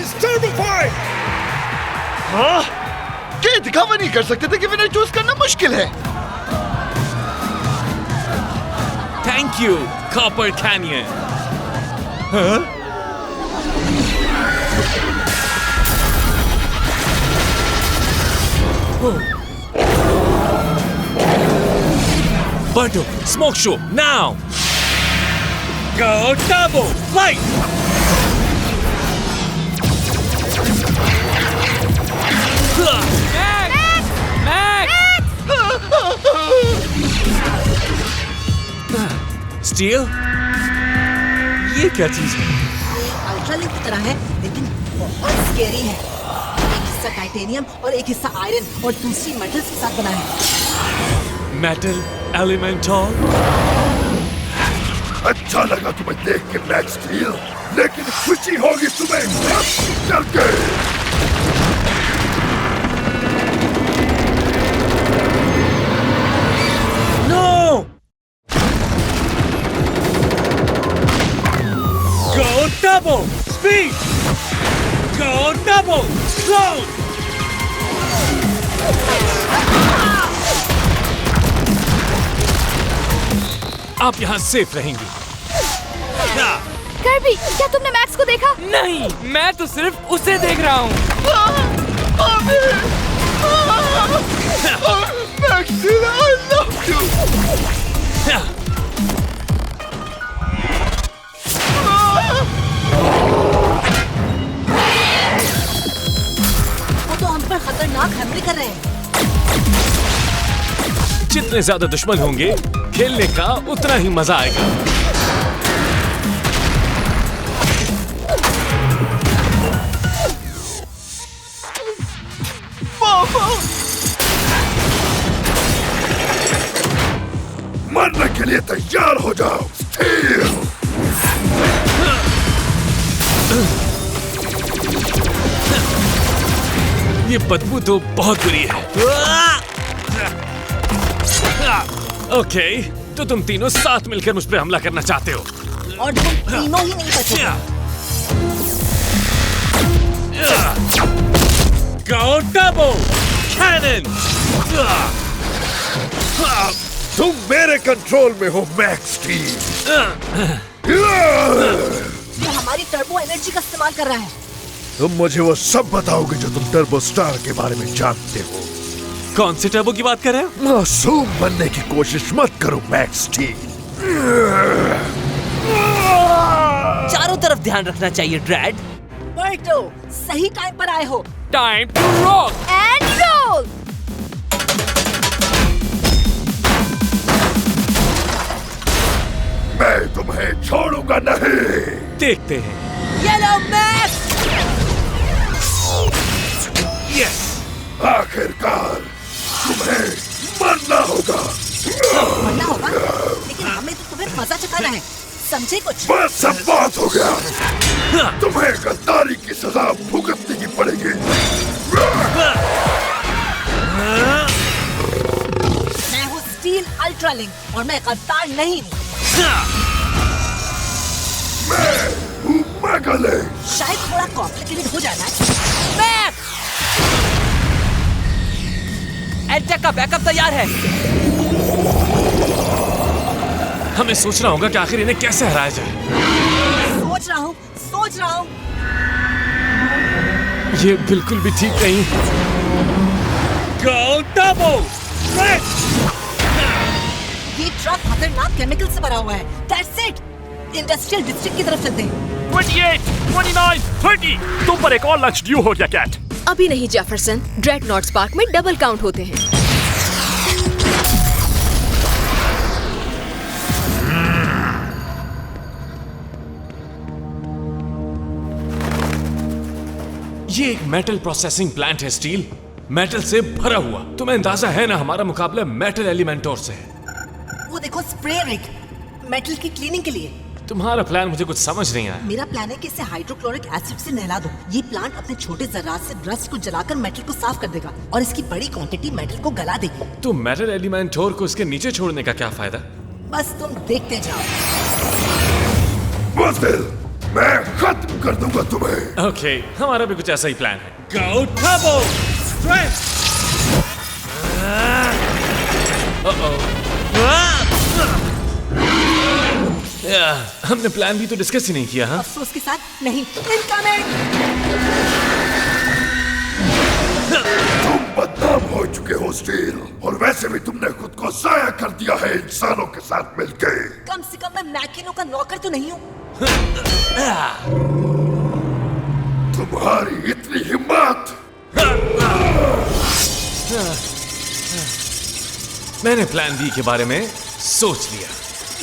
is Turbo Fight! हाँ? क्या दिखावा नहीं कर सकते थे कि विनर चूज करना मुश्किल है? Thank you, Copper Canyon. Huh? Barto, smoke show, now! Go double, fight! Max! Steel? ये क्या चीज है? ये अल्ट्रा लिंक की तरह है, लेकिन बहुत स्केरी है। एक हिस्सा टाइटेनियम और एक हिस्सा आयरन और दूसरी मेटल्स के साथ बना है। Metal Elemental? अच्छा लगा तुम्हें देख के मैक्स स्टील, लेकिन खुशी होगी तुम्हें चल के। No! Go double, speed! Go double, slow! आप यहाँ सेफ रहेंगी। कर्बी, क्या तुमने मैक्स को देखा? नहीं, मैं तो सिर्फ उसे देख रहा हूँ। Max steel, I love you! वो तो हम पर खतरनाक हमले कर रहे हैं। जितने ज्यादा दुश्मन होंगे, खेलने का उतना ही मजा आएगा। मरने के लिए तैयार हो जाओ, स्टील! ये बदबू तो बहुत बुरी है। ओके, तो तुम तीनों साथ मिलकर मुझ पर हमला करना चाहते हो और तुम तीनों ही नहीं बचोगे। Go double cannon! तुम मेरे कंट्रोल में हो मैक्स स्टील। वो हमारी टर्बो एनर्जी का इस्तेमाल कर रहा है। तुम मुझे वो सब बताओगे जो तुम टर्बो स्टार के बारे में जानते हो। कौन से टर्बो की बात कर रहे हो? मासूम बनने की कोशिश मत करो मैक्स स्टील। चारों तरफ ध्यान रखना चाहिए ड्रैड। बर्टो, सही टाइम पर आए हो। Time to rock and roll. मैं तुम्हें छोड़ूंगा नहीं। देखते हैं। Yellow max. यस, आखिरकार तुम्हें मरना होगा। मरना होगा? लेकिन हमें तो तुम्हें मजा चखाना है, समझे कुछ? बस सब बात हो गया। तुम्हें गद्दारी की सजा भुगतनी की पड़ेगी। मैं हूँ स्टील अल्ट्रालिंक और मैं गद्दार नहीं हूँ। मैं हूँ मेगालिंक। शायद थोड़ा कॉम्प्लिकेटेड हो जाना है। एडटेक का बैकअप तैयार है। हमें सोचना होगा कि आखिर इन्हें कैसे हराया जाए। सोच रहा हूँ। ये बिल्कुल भी ठीक नहीं। Go double! ये ट्रक खतरनाक केमिकल से भरा हुआ है। That's it! इंडस्ट्रियल डिस्ट्रिक्ट की तरफ चलते हैं। 28, 29, 30। तुम पर एक और लंच ड्यू हो गया कैट। अभी नहीं जेफरसन, ड्रेडनॉट स्पार्क में डबल काउंट होते हैं। ये एक मेटल प्रोसेसिंग प्लांट है स्टील, मेटल से भरा हुआ। तुम्हें अंदाजा है ना हमारा मुकाबला मेटल एलिमेंटोर से है। वो देखो स्प्रे रिग, मेटल की क्लीनिंग के लिए। तुम्हारा प्लान मुझे कुछ समझ नहीं आया। मेरा प्लान है कि इसे हाइड्रोक्लोरिक एसिड से नहला दो। ये प्लांट अपने छोटे जर्रात से रस्ट को जलाकर मेटल को साफ कर देगा और इसकी बड़ी क्वांटिटी मेटल को गला देगी। तो मेटल एलिमेंटोर को इसके नीचे छोड़ने का क्या फायदा? बस तुम देखते जाओ। मैं खत्म कर दूंगा तुम्हें। ओके, हमारा भी कुछ ऐसा ही प्लान है। Go double strength! हमने प्लान भी तो डिस्कस ही नहीं किया। हाँ, अफसोस के साथ नहीं। इनकमिंग! तुम बदनाम हो चुके हो स्टील, और वैसे भी तुमने खुद को जाया कर दिया है इंसानों के साथ मिलके। कम से कम मैं मैकिनो का नौकर तो नहीं हूँ। तुम्हारी इतनी हिम्मत! मैंने प्लान बी के बारे में सोच लिया।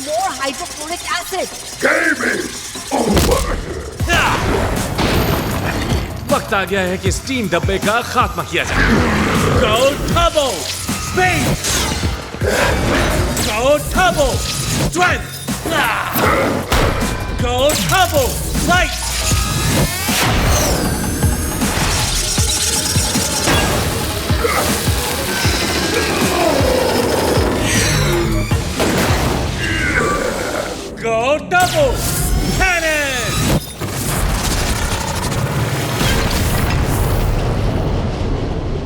More hydrochloric acid. Game is over. वक्त आ गया है कि स्टीम डब्बे का खात्मा किया जाए। Go double space. Go double strength. Go double light. Go double cannon!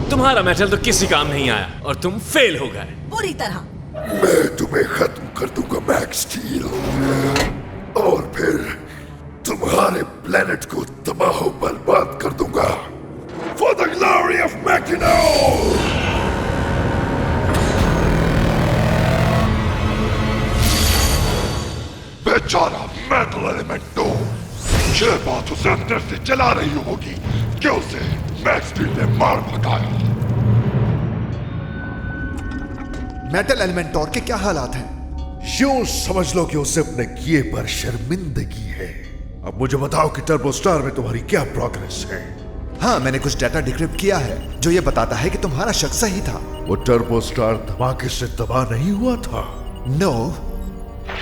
तुम्हारा मेटल तो किसी काम नहीं आया और तुम फेल हो गए। पूरी तरह। मैं तुम्हें खत्म कर दूंगा मैक्स स्टील, और फिर तुम्हारे प्लेनेट को तबाह बर्बाद कर दूंगा। For the glory of Machino! बेचारा मेटल एलिमेंटो, ये बात उसे अंदर से जला रही होगी कि उसे मैक्स स्टील ने मार भगाया। मेटल एलिमेंटोर के क्या हालात हैं? यूं समझ लो कि उसे अपने किए पर शर्मिंदगी है। अब मुझे बताओ कि टर्बो स्टार में तुम्हारी क्या प्रोग्रेस है? हाँ, मैंने कुछ डाटा डिक्रिप्ट किया है जो ये बताता है कि तुम्हारा शक सही था। वो टर्बो स्टार धमाके से तबाह नहीं हुआ था? नो,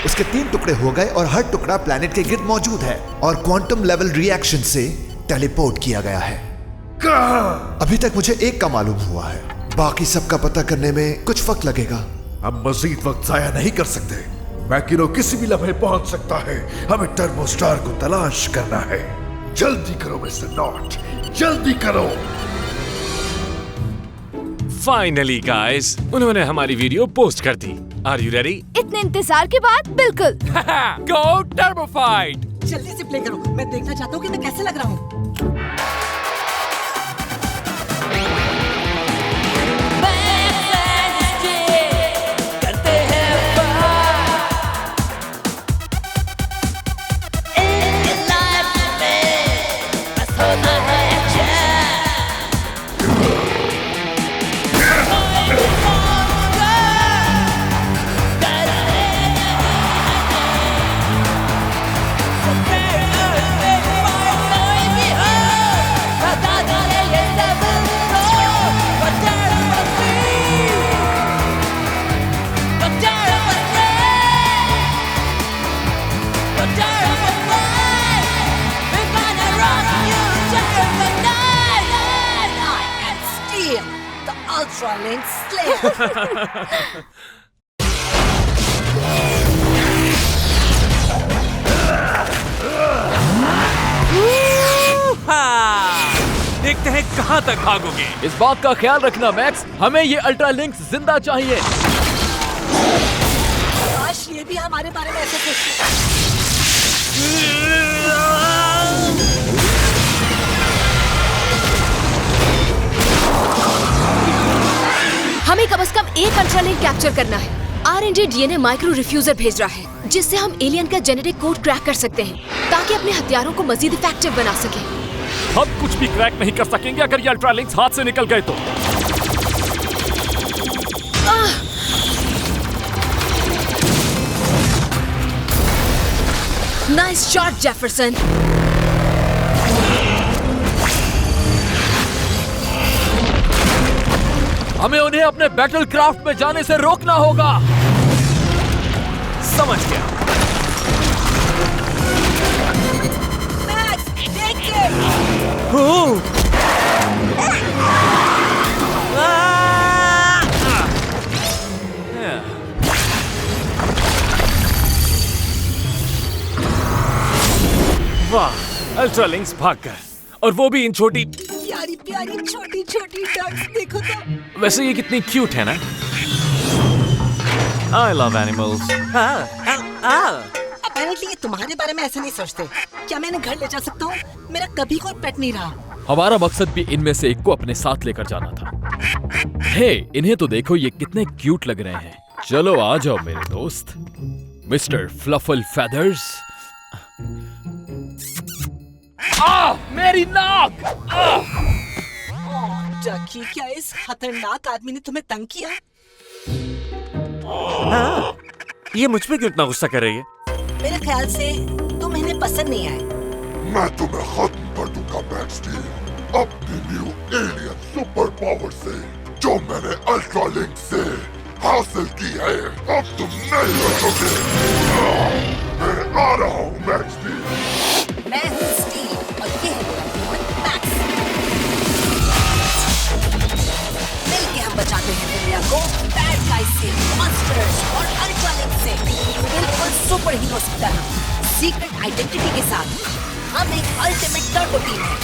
उसके 3 टुकड़े हो गए और हर टुकड़ा प्लैनेट के गिर्द मौजूद है और क्वांटम लेवल रिएक्शन से टेलीपोर्ट किया गया है। कहाँ? अभी तक मुझे एक का मालूम हुआ है, बाकी सबका पता करने में कुछ वक्त लगेगा। हम मजीद वक्त जाया नहीं कर सकते। मैकिनो किसी भी लम्हे पहुंच सकता है। हमें टर्बो स्टार को तलाश करना है। जल्दी करो मिस्टर नॉट, जल्दी करो। फाइनली गाइस, उन्होंने हमारी वीडियो पोस्ट कर दी। Are you ready? इतने इंतजार के बाद बिल्कुल। गो टर्बो फाइट। जल्दी से प्ले करो, मैं देखना चाहता हूँ कि मैं कैसे लग रहा हूँ। Ultralink Slayer. देखते हैं कहां तक भागोगे। इस बात का ख्याल रखना मैक्स, हमें ये अल्ट्रालिंक्स जिंदा चाहिए। काश ये भी हमारे बारे में ऐसे सोचते। हमें कम से कम एक अल्ट्रालिंक कैप्चर करना है। R&D DNA माइक्रो रिफ्यूजर भेज रहा है, जिससे हम एलियन का जेनेटिक कोड क्रैक कर सकते हैं, ताकि अपने हथियारों को मजीद इफेक्टिव बना सकें। हम कुछ भी क्रैक नहीं कर सकेंगे अगर ये अल्ट्रालिंक्स हाथ से निकल गए तो। Nice shot Jefferson. हमें उन्हें अपने बैटल क्राफ्ट में जाने से रोकना होगा। समझ गया। मैक्स, देखिए। वाह, अल्ट्रालिंक्स भाग गए, और वो भी इन छोटी प्यारी प्यारी छोटी छोटी डक्स, देखो तो। वैसे ये कितनी क्यूट है ना। I love animals. Apparently ये तुम्हारे बारे में ऐसे नहीं सोचते। क्या मैं इन्हें घर ले जा सकता हूँ? मेरा कभी कोई पेट नहीं रहा। हमारा मकसद भी इनमें से एक को अपने साथ लेकर जाना था। हे, इन्हें तो देखो, ये कितने क्यूट लग रहे हैं। चलो आ जाओ मेरे दोस्त, मिस्टर फ्लफल फेदर्स। मेरी नाक! डकी, क्या इस खतरनाक आदमी ने तुम्हें तंग किया? हाँ, ये मुझ पे क्यों इतना गुस्सा कर रही है? मेरे ख्याल से तुम इन्हें पसंद नहीं आए। मैं तुम्हें खत्म कर दूंगा मैक्स स्टील, अपनी न्यू एलियन सुपर पावर से, जो मैंने अल्ट्रालिंक से हासिल की है। अब तुम नहीं बचोगे। मैं आ रहा हूँ मैक्स स्टील। मैं हूँ स्टील और ये है मैक्स। मिलके हम बचाते हैं दुनिया को बैड गाइज से, मॉन्स्टर्स और अल्ट्रालिंक से, बिल्कुल सुपर हीरोज की तरह। सीक्रेट आइडेंटिटी के साथ हम एक अल्टीमेट टर्बो टीम है।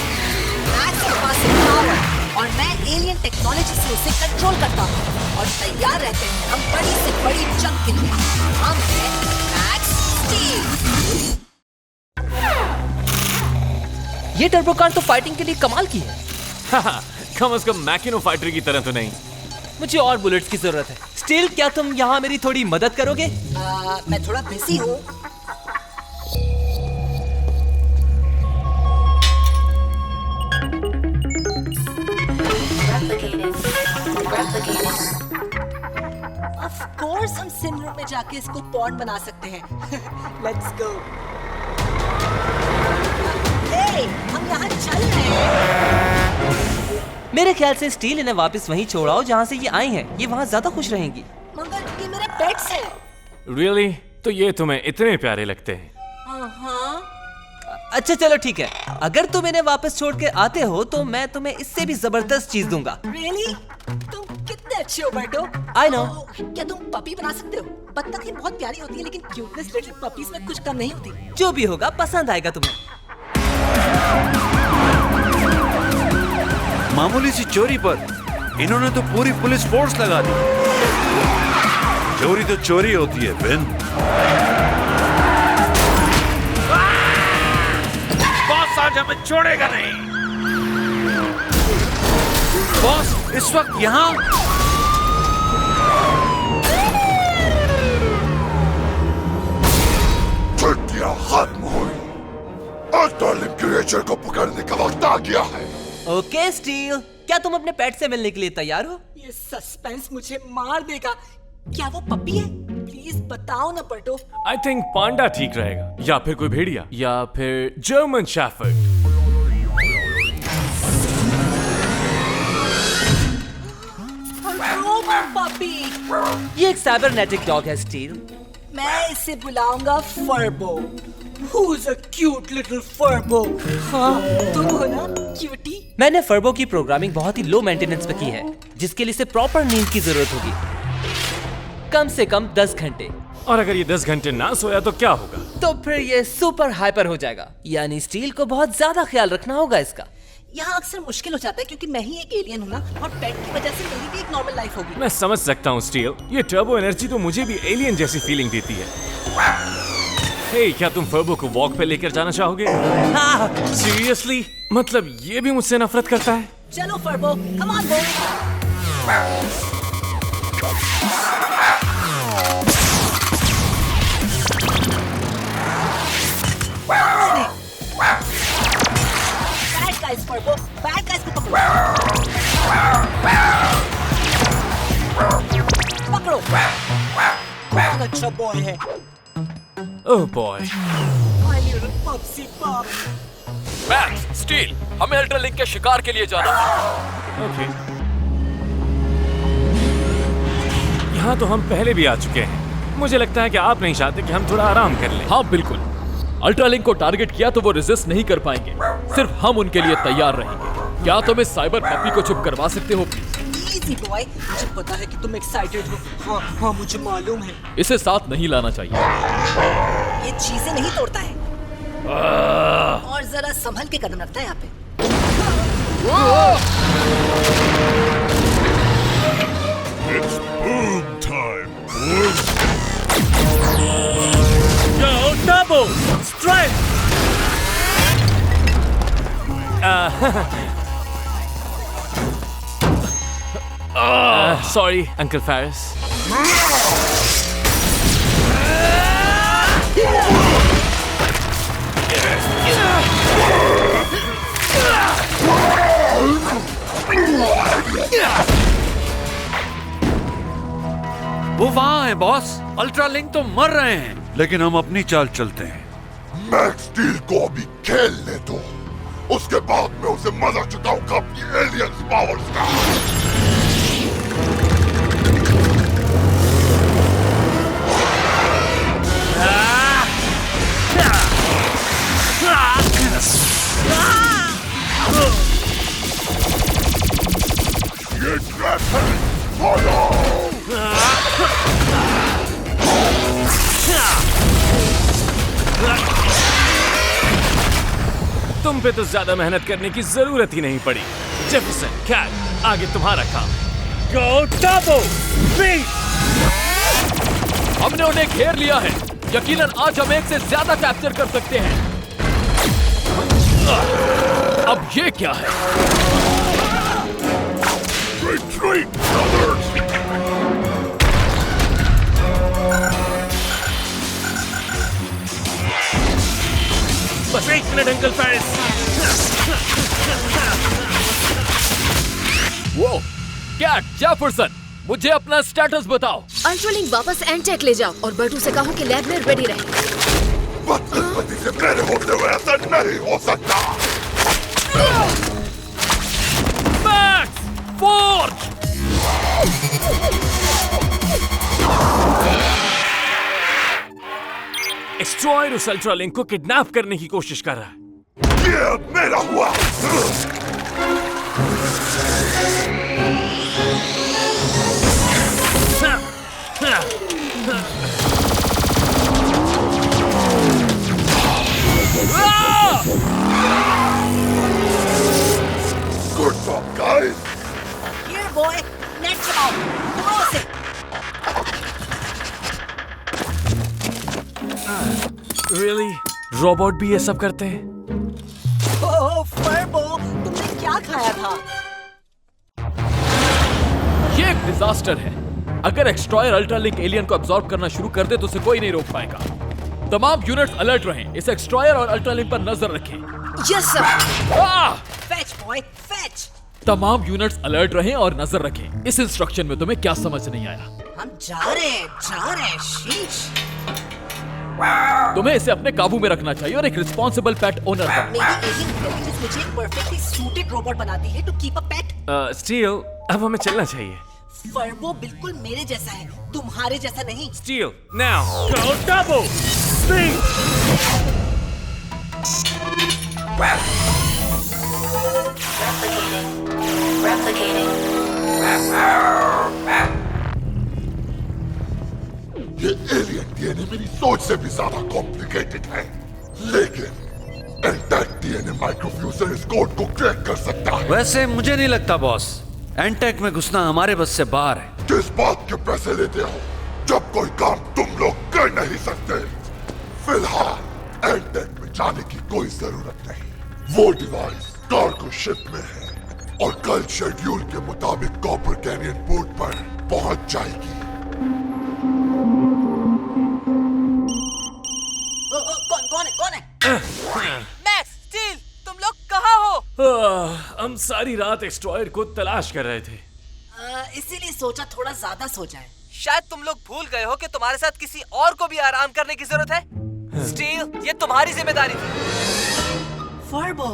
मैक्स के पास पावर और मैं एलियन टेक्नोलॉजी से उसे कंट्रोल करता हूँ, और तैयार रहते हैं हम बड़ी से बड़ी जंग के लिए। हम हैं मैक्स स्टील। ये टर्बो कार तो फाइटिंग के लिए कमाल की है। कम से कम मैकिनो फाइटर की तरह तो नहीं। मुझे और बुलेट्स की जरूरत है। स्टील, क्या तुम यहाँ मेरी थोड़ी मदद करोगे? मैं थोड़ा बिजी हूँ। Of course, हम सिम रूम में जाके इसको पॉर्न बना सकते हैं। Let's go. Hey, हम यहाँ चल रहे हैं। मेरे ख्याल से स्टील, इन्हें वापस वहीं छोड़ाओ जहाँ से ये आई हैं। ये वहाँ ज्यादा खुश रहेंगी। मगर ये मेरे पेट्स हैं। Really? तो ये तुम्हें इतने प्यारे लगते हैं। अच्छा चलो ठीक है, अगर तुम इन्हें वापस छोड़ के आते हो तो मैं तुम्हें इससे भी जबरदस्त चीज दूंगा। Really? तुम कितने अच्छे हो बर्टो। I know। क्या तुम पपी बना सकते हो? बत्तखें बहुत प्यारी होती है लेकिन क्यूटनेस लिटिल पपीज में कुछ कम नहीं होती। जो भी होगा पसंद आएगा तुम्हें। मामूली सी चोरी पर इन्होंने तो पूरी पुलिस फोर्स लगा दी। चोरी तो चोरी होती है बेन। बॉस आज हमें छोड़ेगा नहीं। बॉस इस वक्त यहाँ छुट्टियां खत्म हुई। अर्टलिंग क्रिएचर को पकड़ने का वक्त आ गया है। ओके स्टील, क्या तुम अपने पेट से मिलने के लिए तैयार हो? ये सस्पेंस मुझे मार देगा। क्या वो पपी है? प्लीज बताओ ना बर्टो। आई थिंक पांडा ठीक रहेगा, या फिर कोई भेड़िया, या फिर जर्मन शेफर्ड। पपी। ये एक साइबरनेटिक डॉग है स्टील। मैं इसे बुलाऊंगा फर्बो। Who's a cute little फर्बो? हाँ, तुम हो ना क्यूटी? मैंने फर्बो की प्रोग्रामिंग बहुत ही लो मेंटेनेंस पे की है, जिसके लिए इसे प्रॉपर नींद की जरूरत होगी, कम से कम 10 घंटे। और अगर ये 10 घंटे ना सोया तो क्या होगा? तो फिर ये सुपर हाइपर हो जाएगा, यानी स्टील को बहुत ज्यादा ख्याल रखना होगा इसका। यहाँ अक्सर मुश्किल हो जाता है क्योंकि मैं ही एक एलियन हूँ ना, और पेट की वजह से मेरी भी एक नॉर्मल लाइफ होगी। मैं समझ सकता हूँ स्टील, ये टर्बो एनर्जी तो मुझे भी एलियन जैसी फीलिंग देती है। हे, क्या तुम फर्बो को वॉक पे लेकर जाना चाहोगे? सीरियसली? मतलब ये भी मुझसे नफरत करता है? चलो Furbo, come on boy. Bad guys Furbo, bad guys को पकड़ो। पकड़ो। बहुत अच्छा बॉय है। Oh boy. My little pupsy pup. Max, Steel, हमें अल्ट्रालिंक के शिकार के लिए जाना है। ओके। यहाँ तो हम पहले भी आ चुके हैं। मुझे लगता है कि आप नहीं चाहते कि हम थोड़ा आराम कर लें। हाँ बिल्कुल। अल्ट्रालिंक को टारगेट किया तो वो रेजिस्ट नहीं कर पाएंगे, सिर्फ हम उनके लिए तैयार रहेंगे। क्या तुम इस साइबर पपी को चुप करवा सकते हो प्लीज? Easy boy, मुझे पता है कि तुम एक्साइटेड हो। हाँ हाँ मुझे मालूम है। इसे साथ नहीं लाना चाहिए। ये चीजें नहीं तोड़ता है। और जरा संभल के कदम रखता है यहाँ पे। It's boom time. Go double strike. Sorry, Uncle Ferris. वो वहाँ है बॉस। अल्ट्रालिंक तो मर रहे हैं, लेकिन हम अपनी चाल चलते हैं। मैक्स स्टील को अभी खेलने दो, उसके बाद मैं उसे मजा चुकाऊंगा अपनी एलियंस पावर्स का। ये ट्रैप है, फॉलो। तुम पे तो ज्यादा मेहनत करने की जरूरत ही नहीं पड़ी। जेफरसन, कैट, आगे तुम्हारा काम। Go double beat! हमने उन्हें घेर लिया है। यकीनन आज हम एक से ज्यादा कैप्चर कर सकते हैं। अब ये क्या है? Retreat, brothers! बस 1 मिनट अंकल फेरिस। वो कैट, जेफरसन, मुझे अपना स्टेटस बताओ। अल्ट्रालिंक वापस एंटेक ले जाओ और बर्टू से कहो कि लैब में रेडी रहे। बदकिस्मती से मेरे होते हुए ऐसा नहीं हो सकता। Max, forge! एक्सट्रॉयर उस अल्ट्रालिंक को किडनैप करने की कोशिश कर रहा है। ये मेरा हुआ। Good job, guys. Here, boy. Net चलाओ। थ्रो से। Really? रोबोट भी ये सब करते हैं? ओह, फर्बो, तुमने क्या खाया था? ये एक डिजास्टर है। अगर एक्सट्रॉयर अल्ट्रालिंक एलियन को अब्सॉर्ब करना शुरू कर दे तो उसे कोई नहीं रोक पाएगा। तमाम यूनिट्स अलर्ट रहें। इस एक्सट्रॉयर और अल्ट्रालिंक पर नजर रखें। Yes sir. Fetch boy, fetch. तमाम यूनिट्स अलर्ट रहें और नजर रखें। इस इंस्ट्रक्शन में तुम्हें क्या समझ नहीं आया? हम जा रहे हैं, शीश। तुम्हें इसे अपने काबू में रखना चाहिए और एक रिस्पॉन्सिबल पेट ओनर बनना। मेरी एलियन इंटेलिजेंस मुझे एक परफेक्टली सूटेड रोबोट बनाती है to keep a pet. Steel, अब हमें चलना चाहिए। फर्बो बिल्कुल मेरे जैसा है, तुम्हारे जैसा नहीं। Steel, now go double speed. ये एलियन डीएनए मेरी सोच से भी ज्यादा कॉम्प्लिकेटेड है, लेकिन इंटैक्ट डीएनए माइक्रोफ्यूजर इस कोड को क्रैक कर सकता है। वैसे मुझे नहीं लगता बॉस, एंटेक में घुसना हमारे बस से बाहर है। किस बात के पैसे लेते हो जब कोई काम तुम लोग कर नहीं सकते? फिलहाल एंटेक में जाने की कोई जरूरत नहीं। वो डिवाइस कार्गो शिप में है और कल शेड्यूल के मुताबिक कॉपर कैनियन पोर्ट पर पहुंच जाएगी। कौन है? मैक्स, स्टील, तुम लोग कहाँ हो? हम सारी रात एक्सट्रॉयर को तलाश कर रहे थे। इसीलिए सोचा थोड़ा ज्यादा सो जाए। शायद तुम लोग भूल गए हो कि तुम्हारे साथ किसी और को भी आराम करने की जरूरत है। स्टील, ये तुम्हारी जिम्मेदारी थी। फर्बो,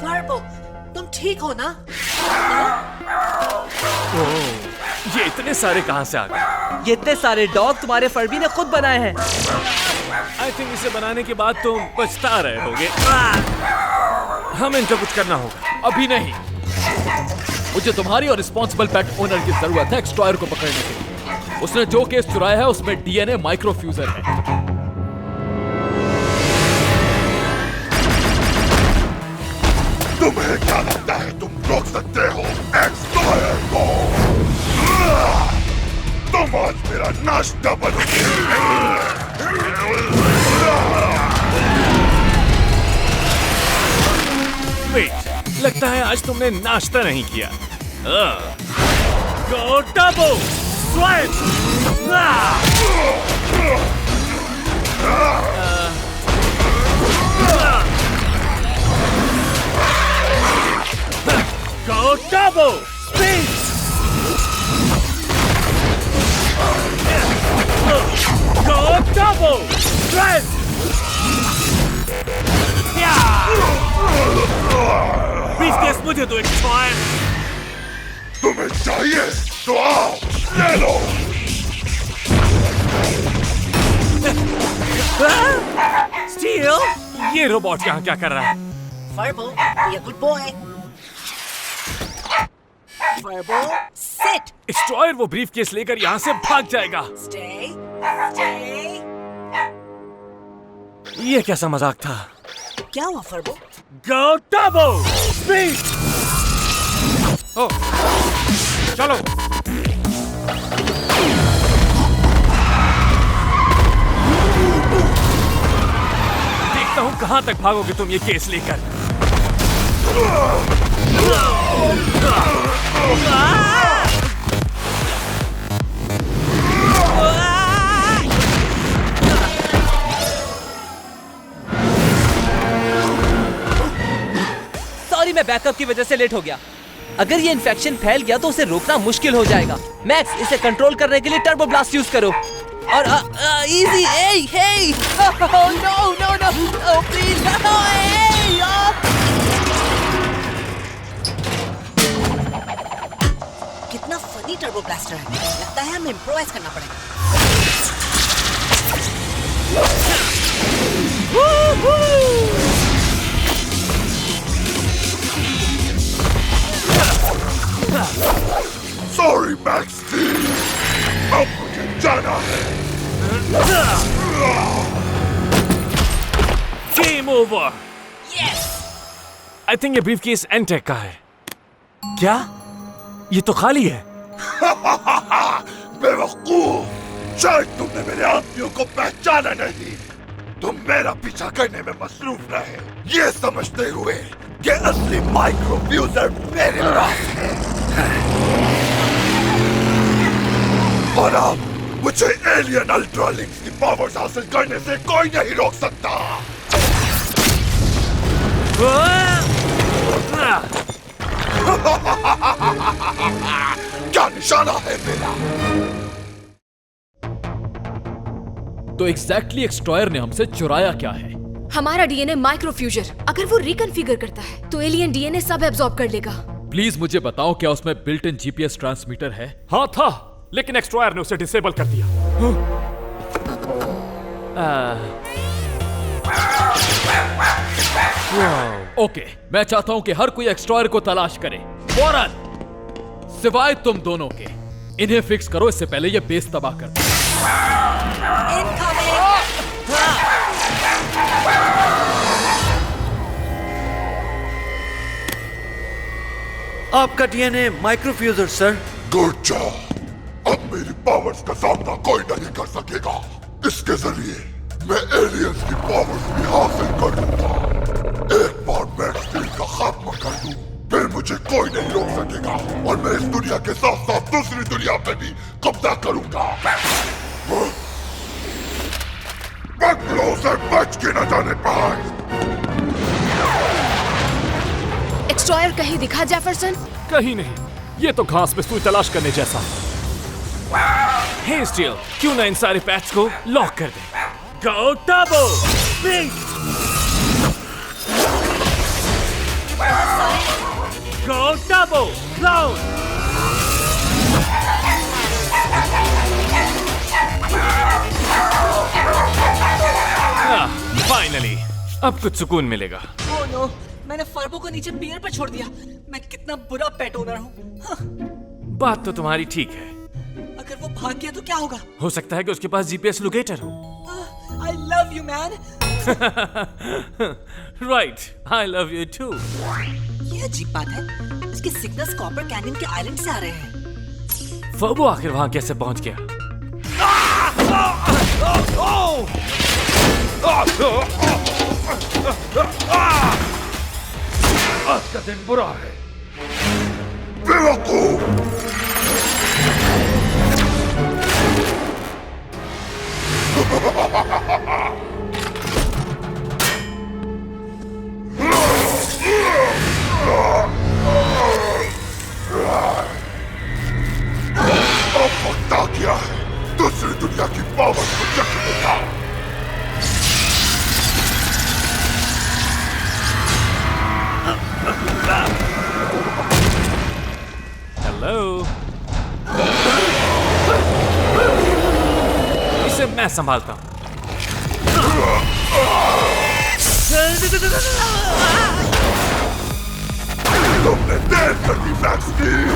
फर्बो, तुम ठीक हो ना? ये इतने सारे कहां से आ गए? ये इतने सारे डॉग तुम्हारे फर्बी ने खुद बनाए हैं। आई थिंक इसे बनाने के बाद तुम पछता रहे होगे। हमें इनका कुछ करना होगा। अभी नहीं, मुझे तुम्हारी और रिस्पॉन्सिबल पेट ओनर की जरूरत है एक्सट्रॉयर को पकड़ने के लिए। उसने जो केस चुराया है उसमें डीएनए माइक्रोफ्यूजर है। तुम्हें क्या लगता है तुम रोक सकते हो एक्सट्रॉयर को? तुम आज मेरा नाश्ता बनोगे। वेट, लगता है आज तुमने नाश्ता नहीं किया। Go double strike. Go double speed. Go double strength. Briefcase मुझे तो एक time. तुम्हें चाहिए तो आओ ले लो। Steel, ये रोबोट यहाँ क्या कर रहा है? फर्बो, be a good boy. फर्बो, sit. एक्सट्रॉयर वो ब्रीफकेस लेकर यहाँ से भाग जाएगा। Stay, stay. ये कैसा मजाक था? क्या हुआ फर्बो? Go double speed. Oh, चलो। देखता हूँ कहाँ तक भागोगे तुम ये केस लेकर। सॉरी, मैं बैकअप की वजह से लेट हो गया। अगर ये इन्फेक्शन फैल गया तो उसे रोकना मुश्किल हो जाएगा। मैक्स, इसे कंट्रोल करने के लिए टर्बो ब्लास्ट यूज करो। और इजी, हे, नो, प्लीज, कितना फनी टर्बो ब्लास्टर है। लगता है हमें इम्प्रोवाइज करना पड़ेगा। सॉरी मैक्स स्टील, अब मुझे जाना है। Game over. Yes. I think ये ब्रीफकेस एंटेक का है। क्या? ये तो खाली है। बेवकूफ, शायद तुमने मेरे आदमियों को पहचाना नहीं। तुम मेरा पीछा करने में मसरूफ रहे, ये समझते हुए कि असली माइक्रोफ्यूजर मेरे पास है। और अब मुझे एलियन अल्ट्रा लिंक्स की पावर्स हासिल करने से कोई नहीं रोक सकता। क्या निशाना है मेरा? तो एग्जैक्टली एक्सट्रॉयर ने हमसे चुराया क्या है? हमारा डीएनए माइक्रोफ्यूजर। अगर वो रिकॉन्फ़िगर करता है तो एलियन डीएनए सब एब्जॉर्ब कर लेगा। प्लीज मुझे बताओ, क्या उसमें बिल्ट इन जीपीएस ट्रांसमीटर है? हाँ था, लेकिन एक्सट्रॉयर ने उसे डिसेबल कर दिया। ओके, मैं चाहता हूं कि हर कोई एक्सट्रॉयर को तलाश करे फौरन, सिवाय तुम दोनों के। इन्हें फिक्स करो, इससे पहले ये बेस तबाह कर दे। आपका डीएनए माइक्रोफ्यूजर सर। Good job. अब मेरी पावर्स का सामना कोई नहीं कर सकेगा। इसके जरिए मैं एलियंस की पावर्स भी हासिल कर लूंगा। एक बार मैक्स स्टील का खात्मा कर दूं, फिर मुझे कोई नहीं रोक सकेगा और मैं इस दुनिया के साथ साथ दूसरी दुनिया पे भी कब्जा करूंगा। बदलो से बच के न जाने पाए। एक्सट्रॉयर कहीं दिखा जेफरसन? कहीं नहीं, ये तो घास पे सुई तलाश करने जैसा। हे स्टील, क्यों ना इन सारे पैट्स को लॉक कर दे। गो टर्बो! गो टर्बो! क्लाउड! फाइनली, अब कुछ सुकून मिलेगा। ओह नो, मैंने फर्बो को नीचे पियर पर छोड़ दिया। मैं कितना बुरा पेट ओनर हूँ। बात तो तुम्हारी ठीक है। अगर वो भाग गया तो क्या होगा? हो सकता है कि उसके पास जीपीएस लोकेटर हो। I love you, man. Right, I love you too. ये अजीब बात है। इसके सिग्नल्स कॉपर कैनियन के आइलैंड से आ रहे हैं। फर्बो आखिर वहां कैसे पहुंच गया? आज का दिन बुरा है। बेवकूफ! अब वक्त आ गया है दूसरी दुनिया की पावर को चखने का। हेलो, इसे मैं संभालता हूं। तुमने देर कर दी मैक्स स्टील।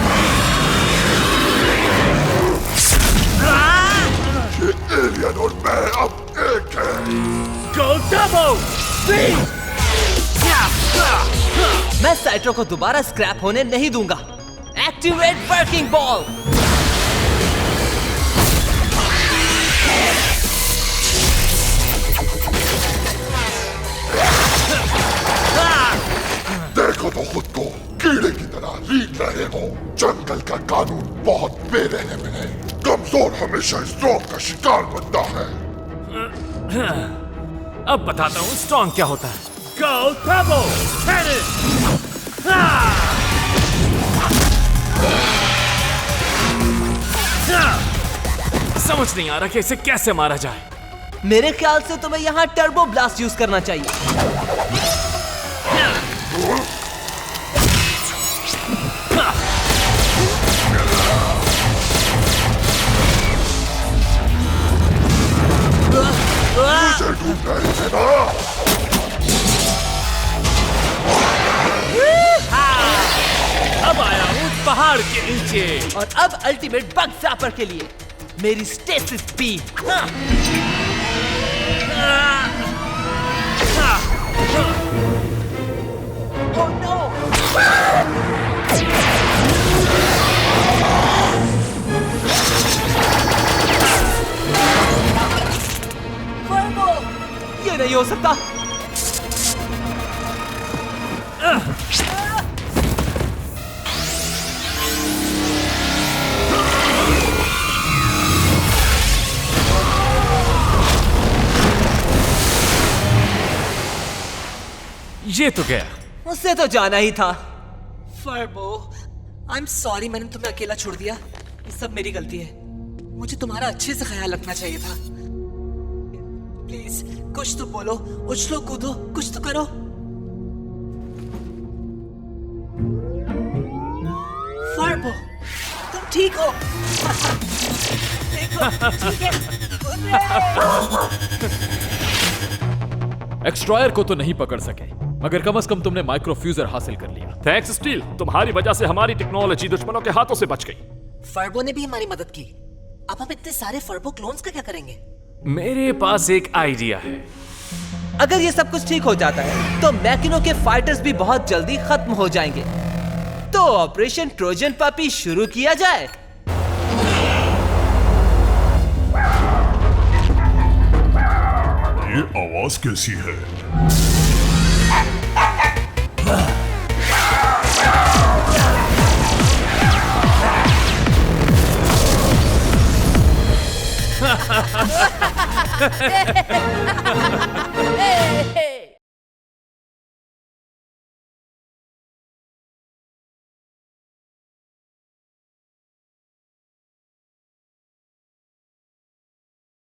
ये एलियन और मैं अब एक हैं। गो टर्बो! मैं साइट्रो को दोबारा स्क्रैप होने नहीं दूंगा। Activate working ball! देखो तो खुद को कीड़े की तरह रीत रहे हो। जंगल का कानून बहुत बेरहम है। कमजोर हमेशा स्ट्रॉन्ग का शिकार बनता है। अब बताता हूँ स्ट्रॉन्ग क्या होता है। Go Turbo! Cannon! समझ नहीं आ रहा कि इसे कैसे मारा जाए। मेरे ख्याल से तुम्हें यहाँ टर्बो ब्लास्ट यूज करना चाहिए। और अब अल्टीमेट बग ज़ैपर के लिए मेरी स्टेसिस बीम। Oh no! ये नहीं हो सकता। ये तो गया। उससे तो जाना ही था। फर्बो, आई एम सॉरी मैंने तुम्हें अकेला छोड़ दिया। ये सब मेरी गलती है। मुझे तुम्हारा अच्छे से ख्याल रखना चाहिए था। प्लीज कुछ तो बोलो, उछलो कूदो, कुछ तो करो। फर्बो, तुम ठीक हो? देखो, ठीक है। एक्सट्रॉयर को तो नहीं पकड़ सके, मगर कम से कम तुमने माइक्रोफ्यूजर हासिल कर लिया। थैंक्स स्टील, तुम्हारी वजह से हमारी टेक्नोलॉजी दुश्मनों के हाथों से बच गई। फर्बो ने भी हमारी मदद की। अब हम इतने सारे फर्बो क्लोन्स का क्या करेंगे? मेरे पास एक आइडिया है। अगर ये सब कुछ ठीक हो जाता है तो मैकिनो के फाइटर्स भी बहुत जल्दी खत्म हो जाएंगे। तो ऑपरेशन ट्रोजन पपी शुरू किया जाए। ये आवाज कैसी है? Hey!